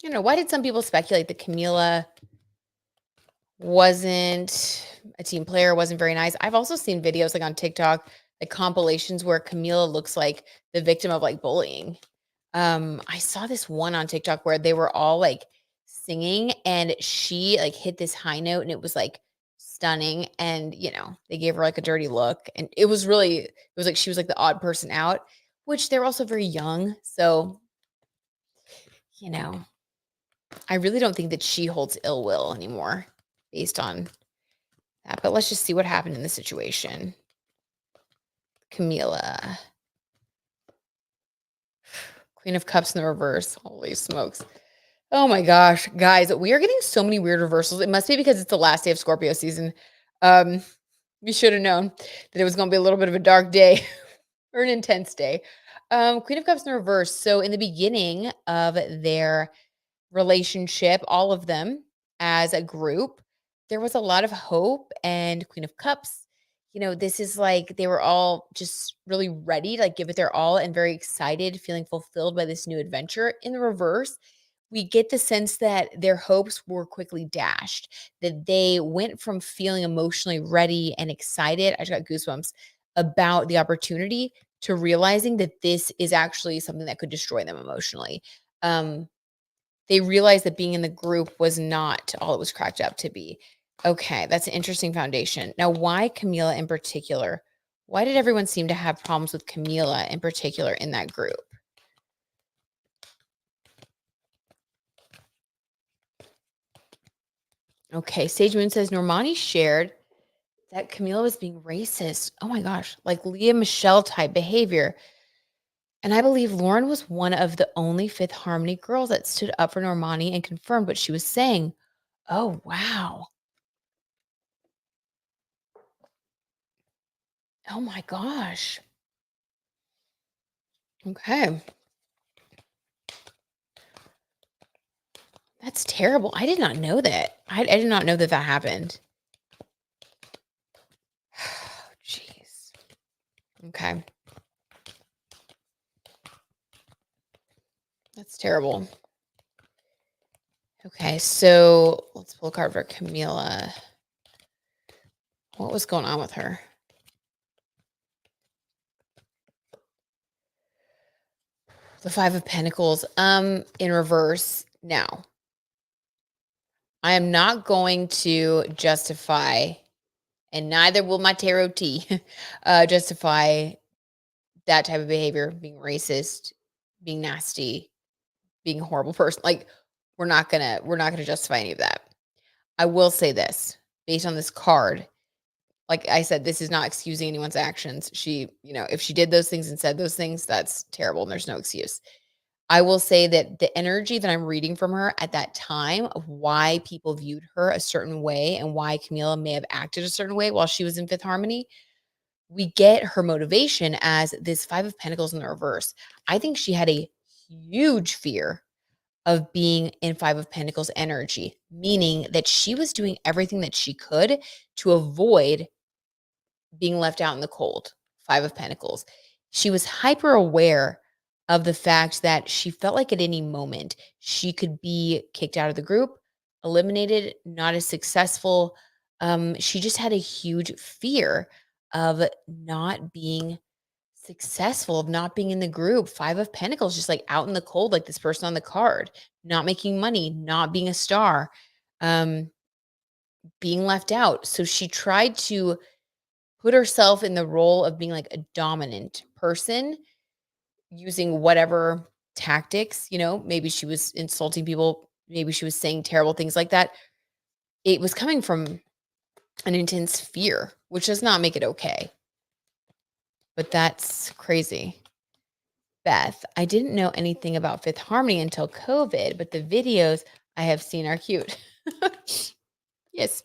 why did some people speculate that Camila wasn't a team player, wasn't very nice? I've also seen videos like on TikTok, like compilations where Camila looks like the victim of like bullying. I saw this one on TikTok where they were all like singing and she like hit this high note and it was like stunning and they gave her like a dirty look and it was like she was like the odd person out, which they're also very young. So, you know, I really don't think that she holds ill will anymore based on that. But let's just see what happened in the situation. Camila. Queen of Cups in the reverse. Holy smokes. Oh my gosh, guys, we are getting so many weird reversals. It must be because it's the last day of Scorpio season. We should have known that it was going to be a little bit of a dark day or an intense day. Queen of Cups in reverse. So in the beginning of their relationship, all of them as a group, there was a lot of hope and Queen of Cups. This is like they were all just really ready to like give it their all and very excited, feeling fulfilled by this new adventure. In the reverse, we get the sense that their hopes were quickly dashed, that they went from feeling emotionally ready and excited. I just got goosebumps about the opportunity to realizing that this is actually something that could destroy them emotionally. Um, they realized that being in the group was not all it was cracked up to be. Okay, that's an interesting foundation. Now, why Camila in particular? Why did everyone seem to have problems with Camila in particular in that group? Okay, Sage Moon says Normani shared that Camila was being racist. Oh my gosh, like Leah Michelle type behavior. And I believe Lauren was one of the only Fifth Harmony girls that stood up for Normani and confirmed what she was saying. Oh, wow. Oh my gosh. Okay. That's terrible. I did not know that. I did not know that that happened. Jeez. Okay. That's terrible. Okay, so let's pull a card for Camila. What was going on with her? The Five of Pentacles, in reverse. Now, I am not going to justify, and neither will my tarot T, justify that type of behavior, being racist, being nasty, being a horrible person. Like, we're not gonna justify any of that. I will say this, based on this card, like I said, this is not excusing anyone's actions. She, if she did those things and said those things, that's terrible and there's no excuse. I will say that the energy that I'm reading from her at that time of why people viewed her a certain way and why Camila may have acted a certain way while she was in Fifth Harmony, we get her motivation as this Five of Pentacles in the reverse. I think she had a huge fear of being in Five of Pentacles energy, meaning that she was doing everything that she could to avoid being left out in the cold. Five of Pentacles. She was hyper aware of the fact that she felt like at any moment she could be kicked out of the group, eliminated, not as successful. She just had a huge fear of not being successful, of not being in the group. Five of Pentacles, just like out in the cold, like this person on the card, not making money, not being a star, um, being left out. So she tried to put herself in the role of being like a dominant person using whatever tactics, maybe she was insulting people, maybe she was saying terrible things like that. it was coming from an intense fear, which does not make it okay. But that's crazy. Beth, I didn't know anything about Fifth Harmony until COVID, but the videos I have seen are cute. Yes.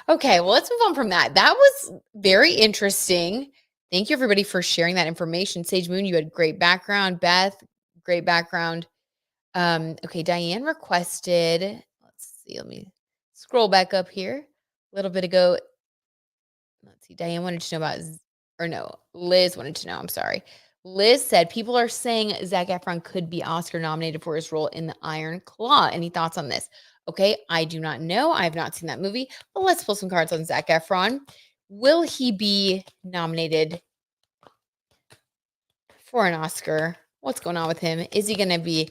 Okay, well, let's move on from that. That was very interesting. Thank you, everybody, for sharing that information. Sage Moon, you had great background. Beth, great background. Okay, Diane requested, let's see, let me scroll back up here. A little bit ago, let's see, Diane wanted to know about, or no, Liz wanted to know, I'm sorry. Liz said people are saying Zac Efron could be Oscar nominated for his role in The Iron Claw. Any thoughts on this? Okay, I do not know. I have not seen that movie, but let's pull some cards on Zac Efron. Will he be nominated for an Oscar? What's going on with him? Is he going to be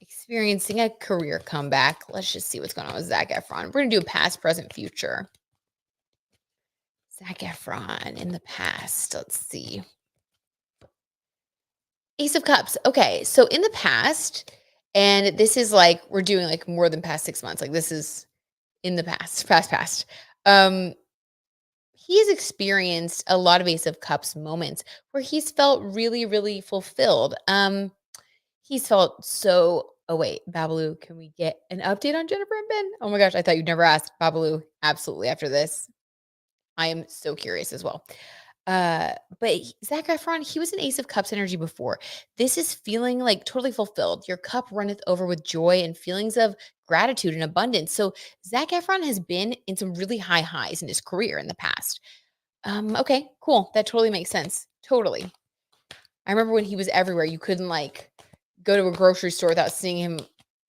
experiencing a career comeback? Let's just see what's going on with Zac Efron. We're going to do a past, present, future. Zac Efron in the past. Let's see. Ace of Cups. Okay, so in the past, and this is like we're doing like more than past 6 months. Like this is in the past. Um, he's experienced a lot of Ace of Cups moments where he's felt really, really fulfilled. He's felt so. Oh wait, Babalu, can we get an update on Jennifer and Ben? Oh my gosh, I thought you'd never asked Babalu. Absolutely, after this, I am so curious as well. Zac Efron, he was an Ace of Cups energy before. This is feeling like totally fulfilled. Your cup runneth over with joy and feelings of gratitude and abundance. So Zac Efron has been in some really high highs in his career in the past. Okay, cool. That totally makes sense. Totally. I remember when he was everywhere, you couldn't like go to a grocery store without seeing him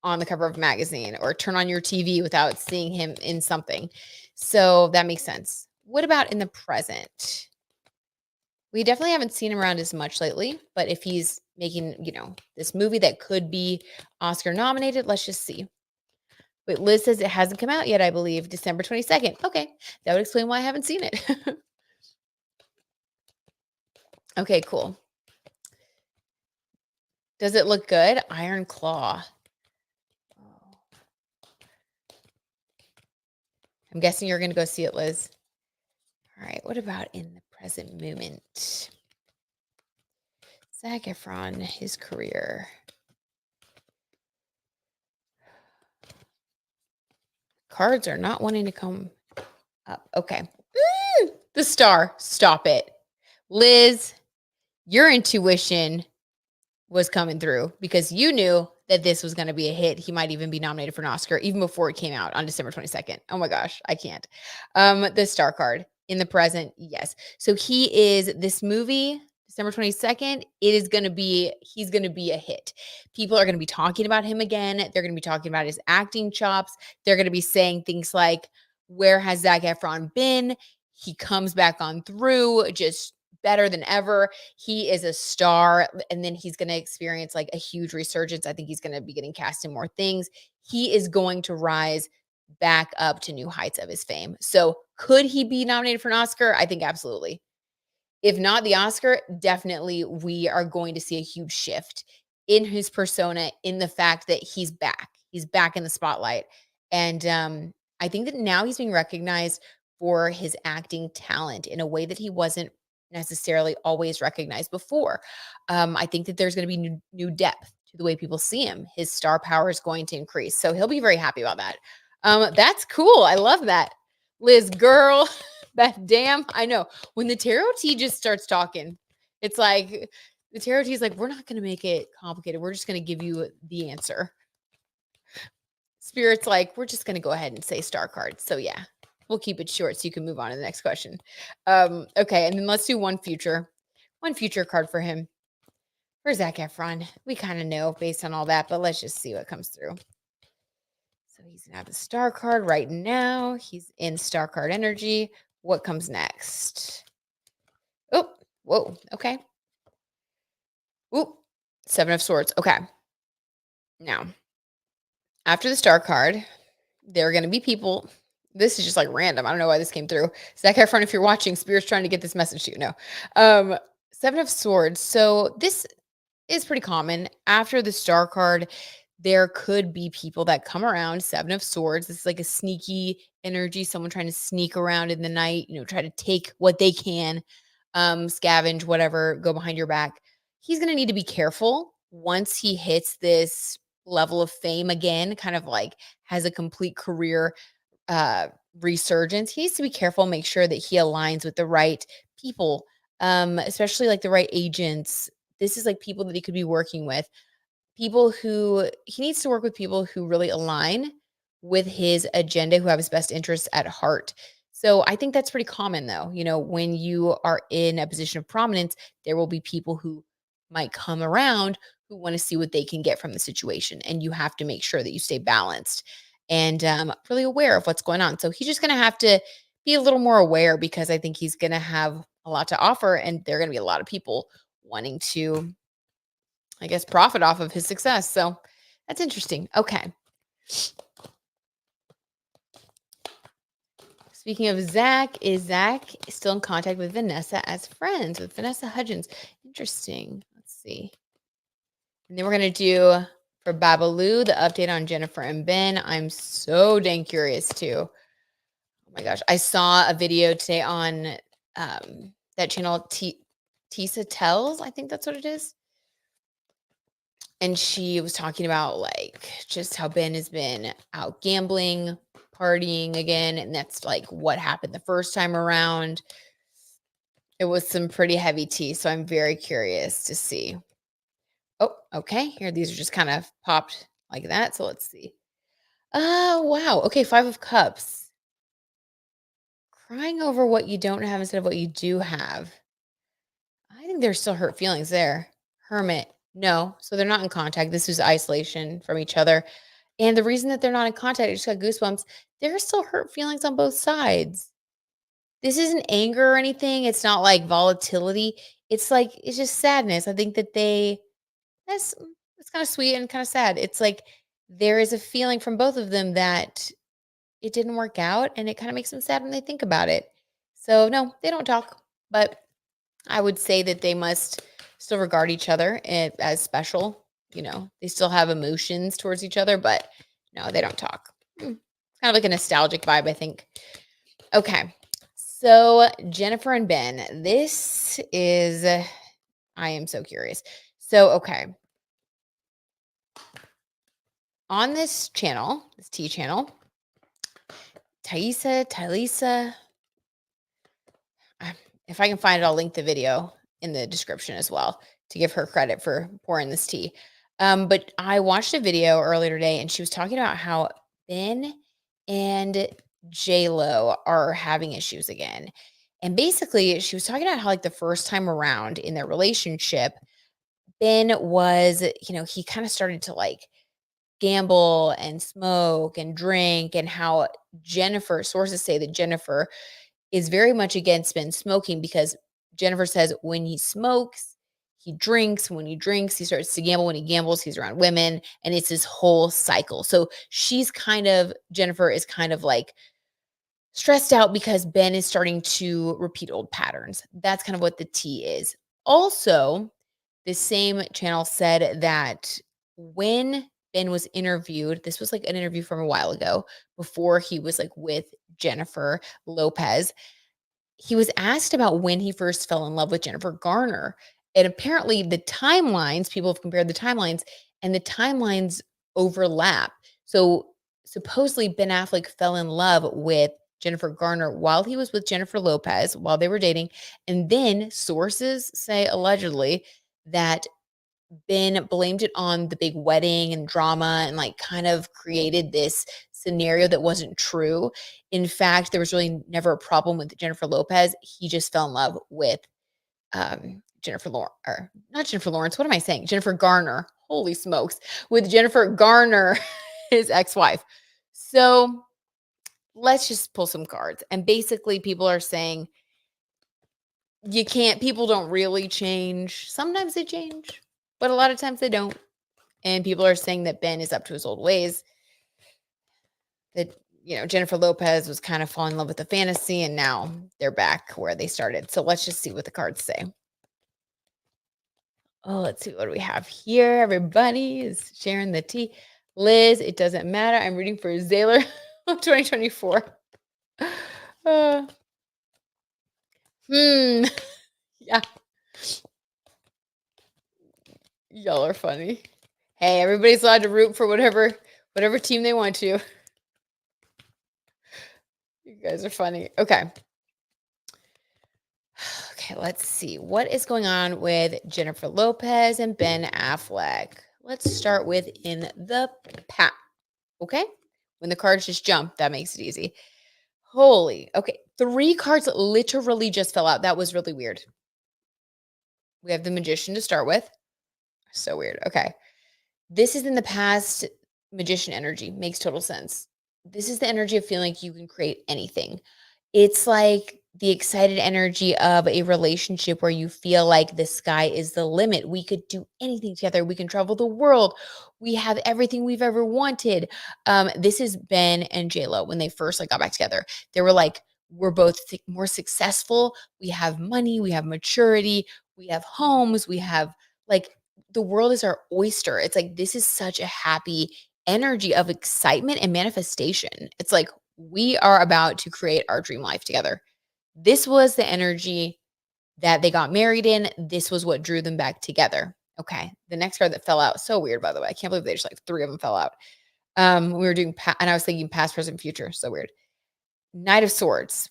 on the cover of a magazine or turn on your TV without seeing him in something. So that makes sense. What about in the present? We definitely haven't seen him around as much lately, but if he's making, this movie that could be Oscar nominated, let's just see. But Liz says it hasn't come out yet, I believe, December 22nd. Okay, that would explain why I haven't seen it. Okay, cool. Does it look good? Iron Claw. I'm guessing you're going to go see it, Liz. All right, what about in the present moment? Zac Efron, his career. Cards are not wanting to come up. Okay. The star. Stop it. Liz, your intuition was coming through because you knew that this was going to be a hit. He might even be nominated for an Oscar even before it came out on December 22nd. Oh my gosh, I can't. The star card in the present, yes. So this movie, December 22nd, he's going to be a hit. People are going to be talking about him again. They're going to be talking about his acting chops. They're going to be saying things like, where has Zac Efron been? He comes back on through, just better than ever. He is a star, and then he's going to experience like a huge resurgence. I think he's going to be getting cast in more things. He is going to rise back up to new heights of his fame. So could he be nominated for an Oscar? I think absolutely. If not the Oscar, definitely we are going to see a huge shift in his persona, in the fact that he's back. He's back in the spotlight. And I think that now he's being recognized for his acting talent in a way that he wasn't necessarily always recognized before. I think that there's going to be new depth to the way people see him. His star power is going to increase. So he'll be very happy about that. That's cool. I love that. Liz, girl, that damn, I know. When the tarot tea just starts talking, it's like the tarot tea is like, we're not going to make it complicated. We're just going to give you the answer. Spirit's like, we're just going to go ahead and say star cards. So yeah, we'll keep it short so you can move on to the next question. Okay, and then let's do one future card for him. For Zac Efron. We kind of know based on all that, but let's just see what comes through. So he's going to have the star card right now. He's in star card energy. What comes next? Oh, whoa. Okay. Ooh, 7 of Swords. Okay. Now, after the star card, there are going to be people. This is just like random. I don't know why this came through. Zac Efron, if you're watching, Spirit's trying to get this message to you. No. 7 of Swords. So this is pretty common. After the star card, there could be people that come around. 7 of Swords. This is like a sneaky energy, someone trying to sneak around in the night, try to take what they can, scavenge, whatever, go behind your back. He's going to need to be careful once he hits this level of fame again, kind of like has a complete career uh resurgence. He needs to be careful, make sure that he aligns with the right people, especially like the right agents. This is like people that he could be working with, people who he needs to work with, people who really align with his agenda, who have his best interests at heart. So I think that's pretty common though. When you are in a position of prominence, there will be people who might come around who want to see what they can get from the situation. And you have to make sure that you stay balanced and really aware of what's going on. So he's just going to have to be a little more aware, because I think he's going to have a lot to offer, and there are going to be a lot of people wanting to, I guess, profit off of his success. So that's interesting. Okay. Speaking of Zach, is Zach still in contact with Vanessa as friends, with Vanessa Hudgens? Interesting. Let's see. And then we're going to do for Babalu, the update on Jennifer and Ben. I'm so dang curious too. Oh my gosh. I saw a video today on that channel, Tisa Tells. I think that's what it is. And she was talking about like just how Ben has been out gambling, partying again. And that's like what happened the first time around. It was some pretty heavy tea. So I'm very curious to see. Oh, okay. Here, these are just kind of popped like that. So let's see. Oh, wow. Okay. 5 of Cups. Crying over what you don't have instead of what you do have. I think there's still hurt feelings there. Hermit. No. So they're not in contact. This is isolation from each other. And the reason that they're not in contact, I just got goosebumps. There are still hurt feelings on both sides. This isn't anger or anything. It's not like volatility. It's like, it's just sadness. I think that that's it's kind of sweet and kind of sad. It's like there is a feeling from both of them that it didn't work out, and it kind of makes them sad when they think about it. So no, they don't talk, but I would say that they must still regard each other as special. They still have emotions towards each other, but no, they don't talk. It's kind of like a nostalgic vibe, I think. Okay. So Jennifer and Ben, this is, I am so curious. So, okay. On this channel, this T channel, Tylisa, if I can find it, I'll link the video in the description as well to give her credit for pouring this tea. But I watched a video earlier today, and she was talking about how Ben and J-Lo are having issues again. And basically, she was talking about how, like, the first time around in their relationship, Ben was, he kind of started to like gamble and smoke and drink, and how sources say that Jennifer is very much against Ben smoking, because Jennifer says when he smokes, he drinks. When he drinks, he starts to gamble. When he gambles, he's around women. And it's this whole cycle. So Jennifer is kind of like stressed out because Ben is starting to repeat old patterns. That's kind of what the tea is. Also, the same channel said that when Ben was interviewed, this was like an interview from a while ago, before he was like with Jennifer Lopez, he was asked about when he first fell in love with Jennifer Garner. And apparently people have compared the timelines, and the timelines overlap. So supposedly Ben Affleck fell in love with Jennifer Garner while he was with Jennifer Lopez, while they were dating. And then sources say allegedly that Ben blamed it on the big wedding and drama, and like kind of created this scenario that wasn't true. In fact, there was really never a problem with Jennifer Lopez. He just fell in love with Jennifer Lawrence, or not Jennifer Lawrence. What am I saying? Jennifer Garner. Holy smokes. With Jennifer Garner, his ex-wife. So let's just pull some cards. And basically, people are saying people don't really change. Sometimes they change, but a lot of times they don't. And people are saying that Ben is up to his old ways. That, Jennifer Lopez was kind of falling in love with the fantasy, and now they're back where they started. So let's just see what the cards say. Oh, let's see. What do we have here? Everybody is sharing the tea. Liz, it doesn't matter. I'm rooting for Zaylor 2024. Uh, hmm. Yeah, y'all are funny. Hey, everybody's allowed to root for whatever team they want to. You guys are funny. Okay. Okay, let's see. What is going on with Jennifer Lopez and Ben Affleck? Let's start with in the past. Okay. When the cards just jump, that makes it easy. Holy. Okay. 3 cards literally just fell out. That was really weird. We have the Magician to start with. So weird. Okay. This is in the past magician energy. Makes total sense. This is the energy of feeling like you can create anything. It's like the excited energy of a relationship where you feel like the sky is the limit. We could do anything together. We can travel the world. We have everything we've ever wanted. This is Ben and JLo when they first got back together. They were like, we're both more successful. We have money. We have maturity. We have homes. We have like the world is our oyster. It's like this is such a happy energy of excitement and manifestation. It's like we are about to create our dream life together. This was the energy that they got married in. This was what drew them back together. Okay. The next card that fell out, so weird, by the way. I can't believe they just 3 of them fell out. We were doing, and I was thinking past, present, future. So weird. Knight of Swords.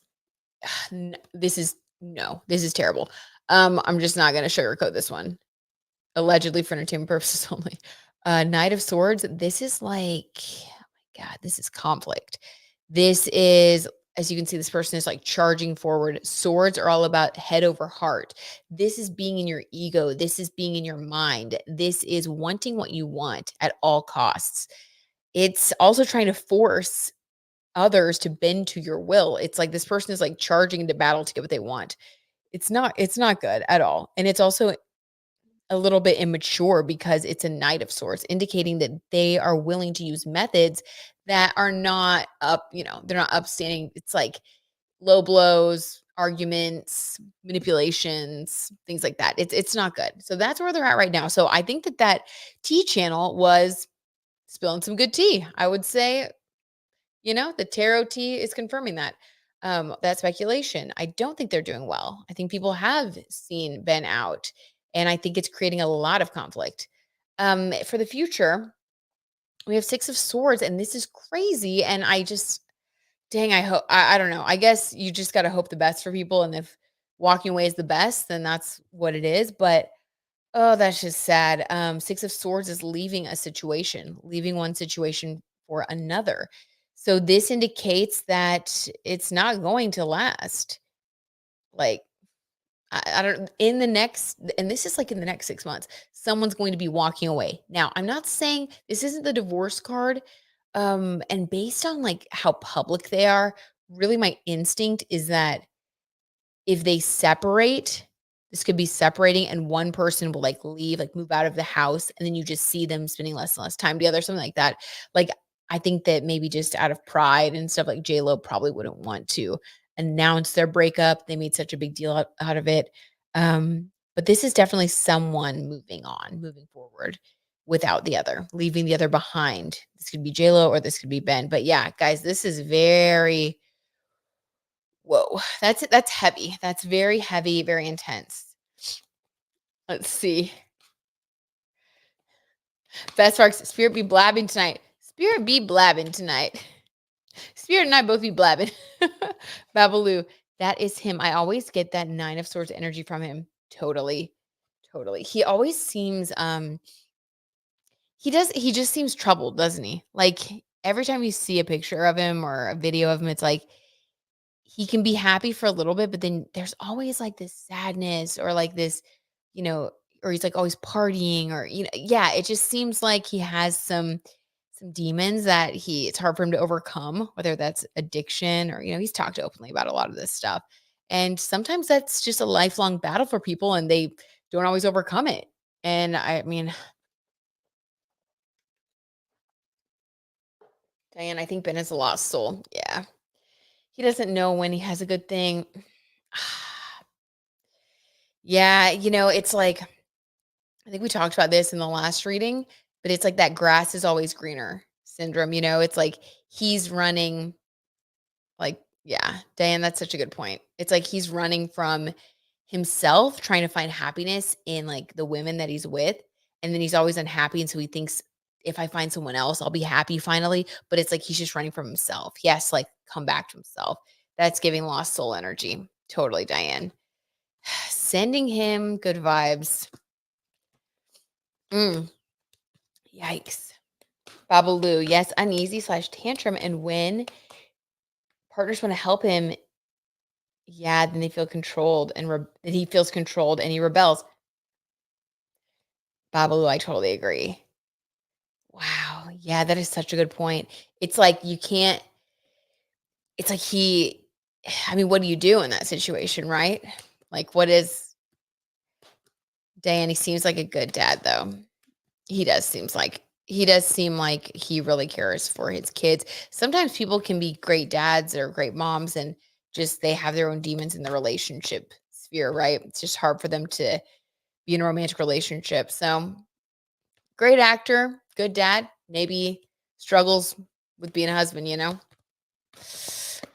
This is, no, this is terrible. I'm just not going to sugarcoat this one. Allegedly for entertainment purposes only. Knight of Swords, this is like, oh my God, this is conflict. This is, as you can see, this person is charging forward. Swords are all about head over heart. This is being in your ego. This is being in your mind. This is wanting what you want at all costs. It's also trying to force others to bend to your will. It's like this person is charging into battle to get what they want. It's not good at all. And it's also a little bit immature because it's a Knight of Swords, indicating that they are willing to use methods that are not they're not upstanding. It's like low blows, arguments, manipulations, things like that. It's not good. So that's where they're at right now. So I think that tea channel was spilling some good tea. I would say, the tarot tea is confirming that speculation. I don't think they're doing well. I think people have seen Ben out, and I think it's creating a lot of conflict. For the future, we have 6 of Swords, and this is crazy. And I just, dang, I hope, I don't know. I guess you just got to hope the best for people. And if walking away is the best, then that's what it is. But oh, that's just sad. 6 of Swords is leaving one situation for another. So this indicates that it's not going to last. Like, I don't, in the next, and this is in the next 6 months, someone's going to be walking away. Now, I'm not saying this isn't the divorce card. And based on how public they are, really my instinct is that if they separate, this could be separating and one person will leave, move out of the house, and then you just see them spending less and less time together, something like that. Like, I think that maybe just out of pride and stuff, J-Lo probably wouldn't want to announce their breakup. They made such a big deal out of it. But this is definitely someone moving on, moving forward without the other, leaving the other behind. This could be J-Lo or this could be Ben. But yeah, guys, this is very, whoa, that's heavy. That's very heavy, very intense. Let's see. Best Sparks, Spirit be blabbing tonight. Spirit be blabbing tonight. Spirit and I both be blabbing. Babaloo, that is him. I always get that 9 of Swords energy from him. Totally. Totally. He always seems he just seems troubled, doesn't he? Every time you see a picture of him or a video of him, it's he can be happy for a little bit, but then there's always this sadness or this, you know, or he's always partying or, yeah, it just seems like he has some demons that it's hard for him to overcome, whether that's addiction or, he's talked openly about a lot of this stuff. And sometimes that's just a lifelong battle for people and they don't always overcome it. And I mean, Diane, I think Ben is a lost soul. Yeah. He doesn't know when he has a good thing. Yeah, it's I think we talked about this in the last reading, but it's that grass is always greener syndrome. It's he's running Yeah, Diane, that's such a good point. It's like he's running from himself, trying to find happiness in, like, the women that he's with, and then he's always unhappy, and so he thinks, "If I find someone else, I'll be happy finally," but it's like he's just running from himself. He has to, like, come back to himself. That's giving lost soul energy. Totally, Diane. Sending him good vibes. Mm, yikes. Babaloo, yes, uneasy/tantrum, and when partners wanna help him, yeah, then they feel controlled and that he feels controlled and he rebels. Babalu, I totally agree. Wow. Yeah, that is such a good point. It's like you can't, it's like I mean, what do you do in that situation, right? Like, what is Dan? He seems like a good dad, though. He does seem like he really cares for his kids. Sometimes people can be great dads or great moms and just they have their own demons in the relationship sphere, right? It's just hard for them to be in a romantic relationship. So great actor, good dad, maybe struggles with being a husband, you know?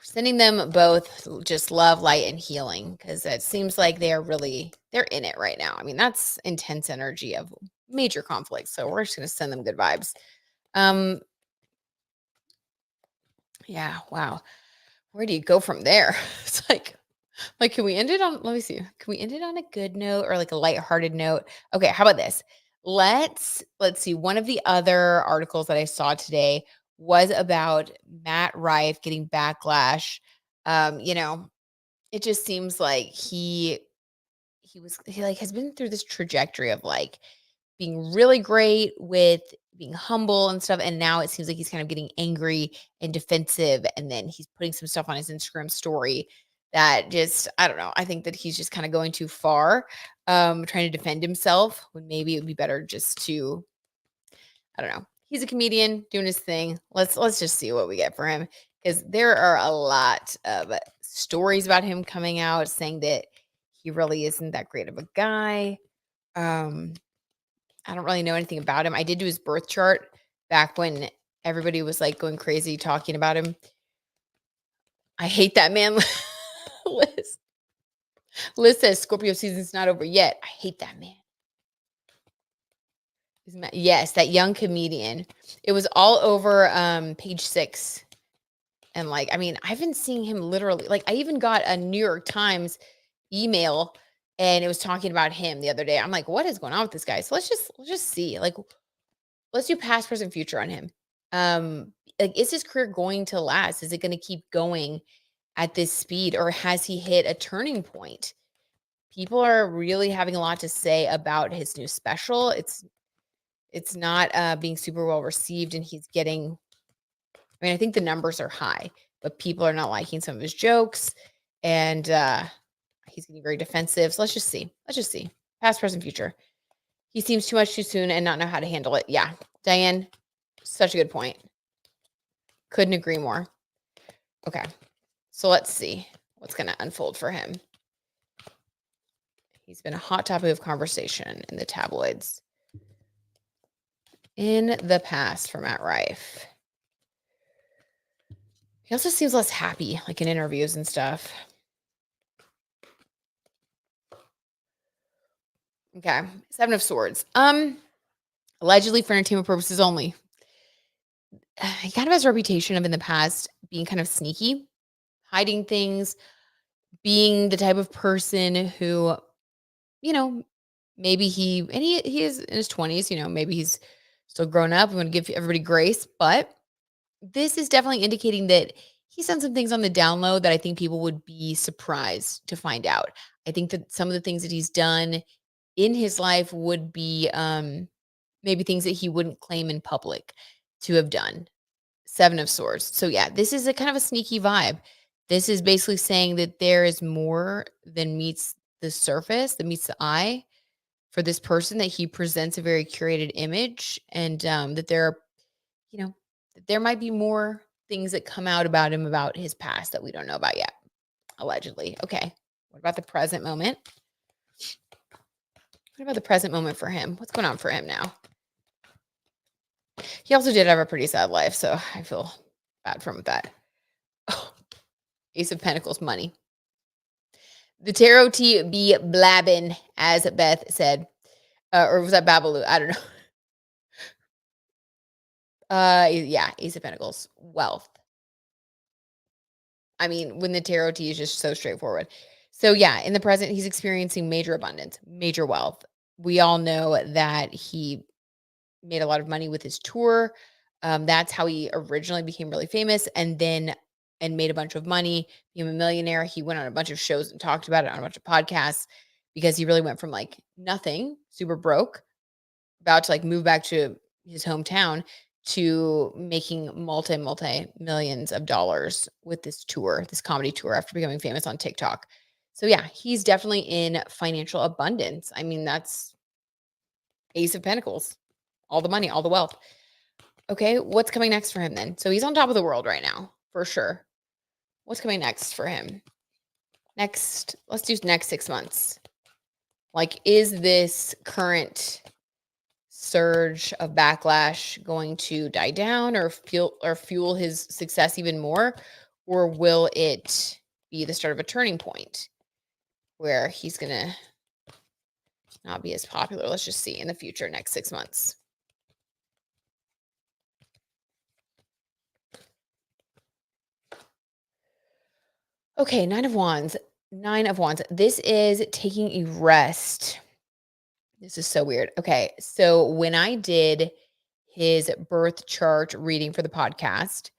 Sending them both just love, light, and healing because it seems like they're in it right now. I mean, that's intense energy of major conflict. So we're just gonna send them good vibes. Um, yeah, wow. Where do you go from there? It's like, can we end it on let me see. Can we end it on a good note or like a lighthearted note? Okay, how about this? Let's see. One of the other articles that I saw today was about Matt Rife getting backlash. You know, it just seems like he like has been through this trajectory of like being really great with being humble and stuff. And now it seems like he's kind of getting angry and defensive. And then he's putting some stuff on his Instagram story that just, I don't know. I think that he's just kind of going too far, trying to defend himself when maybe it would be better just to, I don't know. He's a comedian doing his thing. Let's just see what we get for him. Because there are a lot of stories about him coming out saying that he really isn't that great of a guy. Um, I don't really know anything about him. I did do his birth chart back when everybody was, like, going crazy talking about him. I hate that man. Liz. Liz says Scorpio season's not over yet. I hate that man. Yes, that young comedian. It was all over, Page 6, and, like, I mean, I've been seeing him literally like, I even got a New York Times email, and it was talking about him the other day. I'm like, "What is going on with this guy?" So let's just see, like, let's do past, present, future on him. Like, is his career going to last? Is it going to keep going at this speed, or has he hit a turning point? People are really having a lot to say about his new special. It's not being super well received, and he's getting. I mean, I think the numbers are high, but people are not liking some of his jokes, and he's getting very defensive. So let's just see. Let's just see. Past, present, future. He seems too much too soon and not know how to handle it. Yeah, Diane, such a good point. Couldn't agree more. Okay. So let's see what's going to unfold for him. He's been a hot topic of conversation in the tabloids in the past for Matt Rife. He also seems less happy, like in interviews and stuff. Okay. Seven of Swords. Allegedly for entertainment purposes only. He kind of has a reputation of in the past being kind of sneaky, hiding things, being the type of person who, you know, maybe he is in his 20s, you know, maybe he's still grown up. I'm going to give everybody grace, but this is definitely indicating that he's done some things on the down low that I think people would be surprised to find out. I think that some of the things that he's done in his life would be maybe things that he wouldn't claim in public to have done. Seven of Swords. So yeah, this is a kind of a sneaky vibe. This is basically saying that there is more than meets the surface, that meets the eye for this person, that he presents a very curated image, and that there are, you know, that there might be more things that come out about him, about his past, that we don't know about yet, allegedly. Okay. What about the present moment? What about the present moment for him? What's going on for him now? He also did have a pretty sad life, so I feel bad for him with that. Oh, Ace of Pentacles, money. The tarot tea be blabbing, as Beth said. Or was that Babalu? I don't know. Yeah, Ace of Pentacles, wealth. I mean, when the tarot tea is just so straightforward. So yeah, in the present, he's experiencing major abundance, major wealth. We all know that he made a lot of money with his tour. That's how he originally became really famous, and made a bunch of money, became a millionaire. He went on a bunch of shows and talked about it on a bunch of podcasts because he really went from like nothing, super broke, about to like move back to his hometown to making multi millions of dollars with this tour, this comedy tour after becoming famous on TikTok. So yeah, he's definitely in financial abundance. I mean, that's Ace of Pentacles. All the money, all the wealth. Okay, what's coming next for him then? So he's on top of the world right now, for sure. What's coming next for him? Let's do next 6 months. Like, is this current surge of backlash going to die down or fuel his success even more, or will it be the start of a turning point where he's gonna not be as popular? Let's just see in the future, next 6 months. Okay, 9 of Wands. 9 of Wands. This is taking a rest. This is so weird. Okay, so when I did his birth chart reading for the podcast,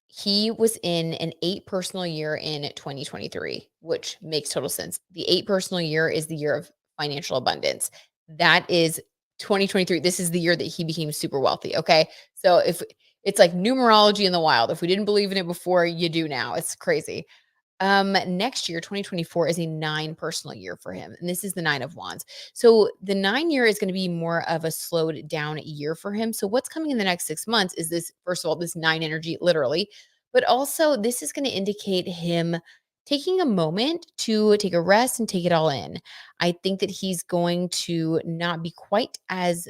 he was in an 8 personal year in 2023, which makes total sense. The 8 personal year is the year of financial abundance. That is 2023. This is the year that he became super wealthy. Okay, so if it's like numerology in the wild, if we didn't believe in it before, you do now. It's crazy. Next year, 2024 is a 9 personal year for him. And this is the 9 of Wands. So the 9 year is going to be more of a slowed down year for him. So what's coming in the next 6 months is this, first of all, this 9 energy, literally, but also this is going to indicate him taking a moment to take a rest and take it all in. I think that he's going to not be quite as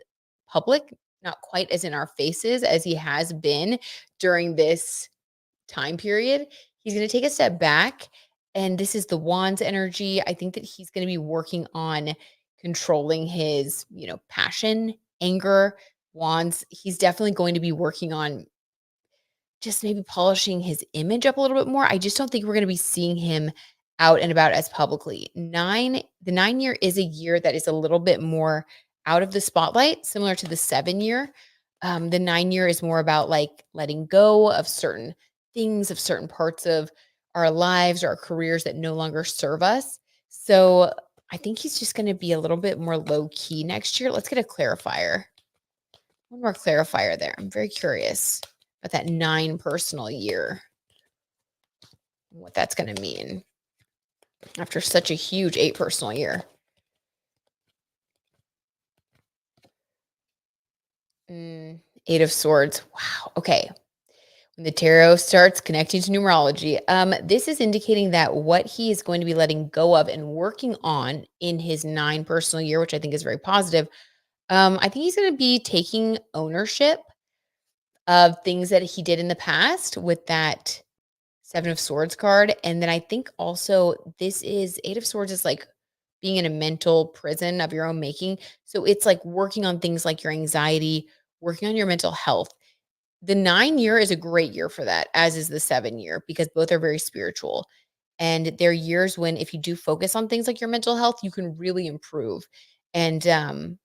public, not quite as in our faces as he has been during this time period. He's going to take a step back. And this is the Wands energy. I think that he's going to be working on controlling his, passion, anger. Wands, he's definitely going to be working on just maybe polishing his image up a little bit more. I just don't think we're going to be seeing him out and about as publicly. The 9 year is a year that is a little bit more out of the spotlight, similar to the 7 year. The 9 year is more about like letting go of certain things, of certain parts of our lives or our careers that no longer serve us. So I think he's just going to be a little bit more low key next year. Let's get a clarifier. One more clarifier there. I'm very curious about that 9 personal year, what that's going to mean after such a huge 8 personal year. Eight of Swords. Wow. Okay. When the tarot starts connecting to numerology, this is indicating that what he is going to be letting go of and working on in his 9 personal year, which I think is very positive. I think he's going to be taking ownership of things that he did in the past with that 7 of Swords card. And then I think also this is 8 of Swords is like being in a mental prison of your own making. So it's like working on things like your anxiety, working on your mental health. The 9 year is a great year for that, as is the 7 year, because both are very spiritual. And they're years when if you do focus on things like your mental health, you can really improve and kind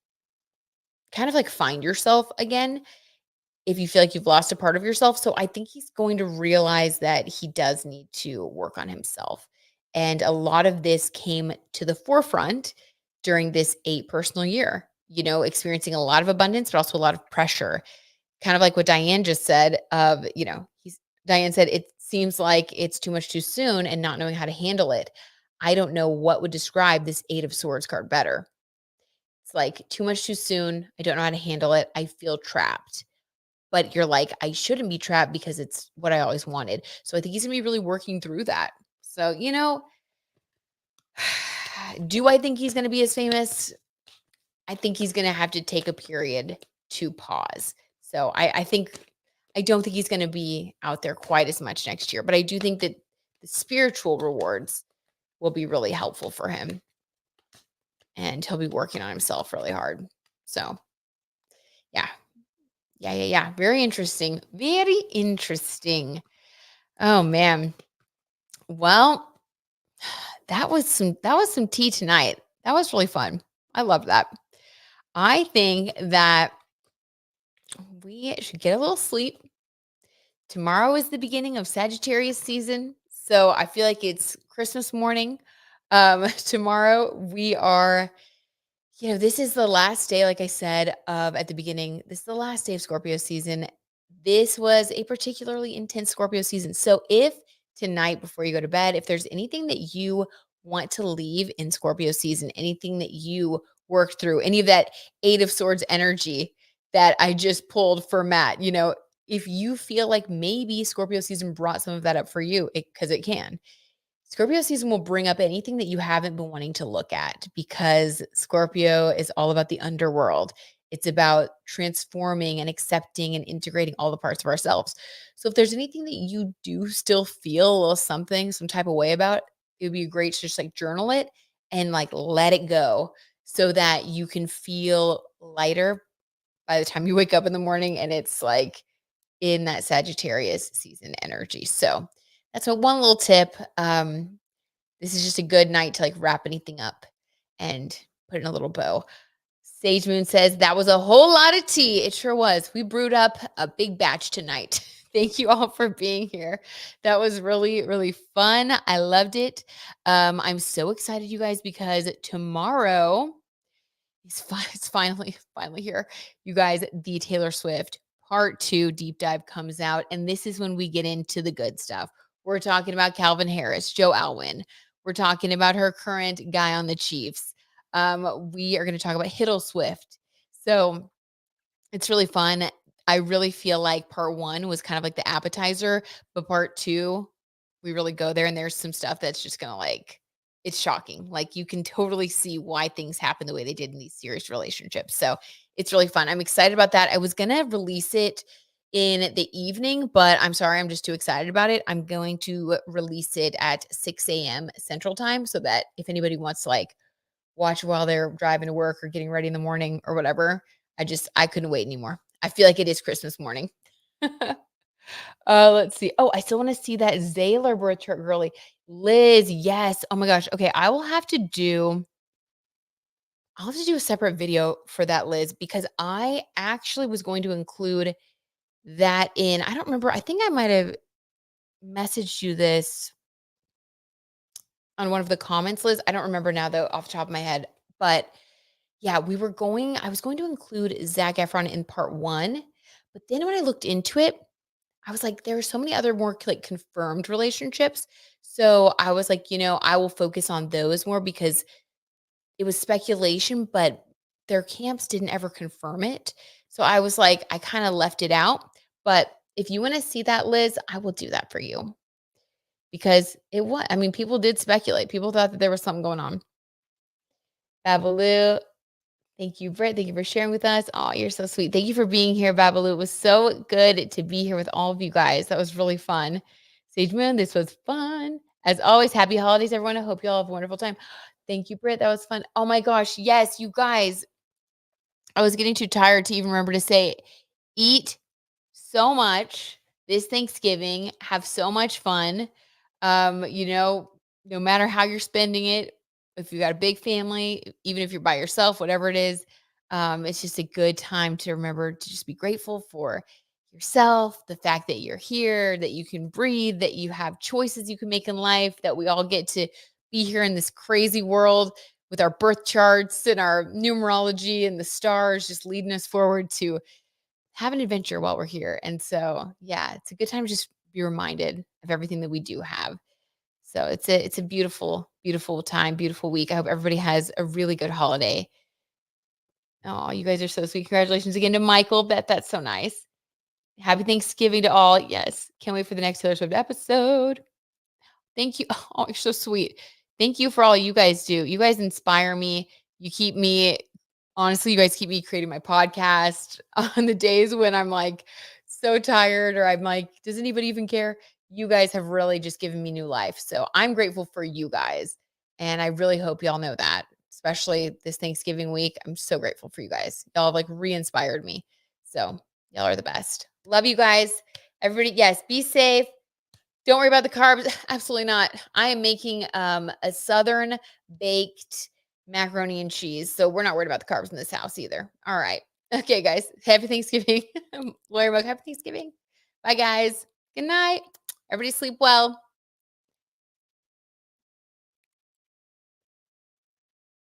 of like find yourself again if you feel like you've lost a part of yourself. So I think he's going to realize that he does need to work on himself. And a lot of this came to the forefront during this 8 personal year, experiencing a lot of abundance, but also a lot of pressure. Kind of like what Diane just said Diane said, it seems like it's too much too soon and not knowing how to handle it. I don't know what would describe this 8 of Swords card better. It's like too much too soon. I don't know how to handle it. I feel trapped. But you're like, I shouldn't be trapped because it's what I always wanted. So I think he's gonna be really working through that. So, do I think he's gonna be as famous? I think he's gonna have to take a period to pause. So I don't think he's gonna be out there quite as much next year. But I do think that the spiritual rewards will be really helpful for him. And he'll be working on himself really hard. So, yeah. Yeah. Very interesting. Very interesting. Oh man. Well, that was some tea tonight. That was really fun. I love that. I think that we should get a little sleep. Tomorrow is the beginning of Sagittarius season, so I feel like it's Christmas morning. Tomorrow we are, this is the last day, like I said, of at the beginning. This is the last day of Scorpio season. This was a particularly intense Scorpio season. So if tonight before you go to bed, if there's anything that you want to leave in Scorpio season, anything that you worked through, any of that Eight of Swords energy that I just pulled for Matt, if you feel like maybe Scorpio season brought some of that up for you, because it can. Scorpio season will bring up anything that you haven't been wanting to look at, because Scorpio is all about the underworld. It's about transforming and accepting and integrating all the parts of ourselves. So if there's anything that you do still feel a little something, some type of way about, it would be great to just like journal it and like let it go so that you can feel lighter by the time you wake up in the morning and it's like in that Sagittarius season energy. So that's one little tip. This is just a good night to like wrap anything up and put in a little bow. Sage Moon says that was a whole lot of tea. It sure was. We brewed up a big batch tonight. Thank you all for being here. That was really, really fun. I loved it. I'm so excited, you guys, because tomorrow it's finally here. You guys, the Taylor Swift part 2 deep dive comes out, and this is when we get into the good stuff. We're talking about Calvin Harris, Joe Alwyn. We're talking about her current guy on the Chiefs. We are going to talk about Hiddle Swift. So it's really fun. I really feel like part 1 was kind of like the appetizer, but part 2, we really go there, and there's some stuff that's just going to like, it's shocking. Like you can totally see why things happen the way they did in these serious relationships. So it's really fun. I'm excited about that. I was going to release it in the evening, but I'm sorry, I'm just too excited about it. I'm going to release it at 6 a.m. Central Time so that if anybody wants to like watch while they're driving to work or getting ready in the morning or whatever, I couldn't wait anymore. I feel like it is Christmas morning. Let's see. Oh, I still want to see that Zaylor birth chart girly. Liz, yes. Oh my gosh. Okay, I'll have to do a separate video for that, Liz, because I actually was going to include that in, I don't remember. I think I might have messaged you this on one of the comments, Liz. I don't remember now though off the top of my head, but yeah, I was going to include Zac Efron in part 1, but then when I looked into it, I was like, there are so many other more like confirmed relationships. So I was like, I will focus on those more because it was speculation, but their camps didn't ever confirm it. So I was like, I kind of left it out. But if you want to see that, Liz, I will do that for you because people did speculate. People thought that there was something going on. Babalu, thank you, Brit. Thank you for sharing with us. Oh, you're so sweet. Thank you for being here, Babalu. It was so good to be here with all of you guys. That was really fun. Sage Moon, this was fun. As always, happy holidays, everyone. I hope you all have a wonderful time. Thank you, Brit. That was fun. Oh my gosh. Yes, you guys. I was getting too tired to even remember to say, eat so much this Thanksgiving. Have so much fun. No matter how you're spending it, if you got a big family, even if you're by yourself, whatever it is, it's just a good time to remember to just be grateful for yourself, the fact that you're here, that you can breathe, that you have choices you can make in life, that we all get to be here in this crazy world with our birth charts and our numerology and the stars just leading us forward to have an adventure while we're here. And so, yeah, it's a good time to just be reminded of everything that we do have. So it's a beautiful, beautiful time, beautiful week. I hope everybody has a really good holiday. Oh, you guys are so sweet. Congratulations again to Michael. That's so nice. Happy Thanksgiving to all. Yes. Can't wait for the next Taylor Swift episode. Thank you. Oh, you're so sweet. Thank you for all you guys do. You guys inspire me. Honestly, you guys keep me creating my podcast on the days when I'm like so tired or I'm like, does anybody even care? you guys have really just given me new life. So I'm grateful for you guys. And I really hope y'all know that, especially this Thanksgiving week. I'm so grateful for you guys. Y'all have like re-inspired me. So y'all are the best. Love you guys. Everybody, yes, be safe. Don't worry about the carbs. Absolutely not. I am making a southern baked macaroni and cheese. So we're not worried about the carbs in this house either. All right. Okay, guys. Happy Thanksgiving. Lori Mug, happy Thanksgiving. Bye, guys. Good night. Everybody sleep well.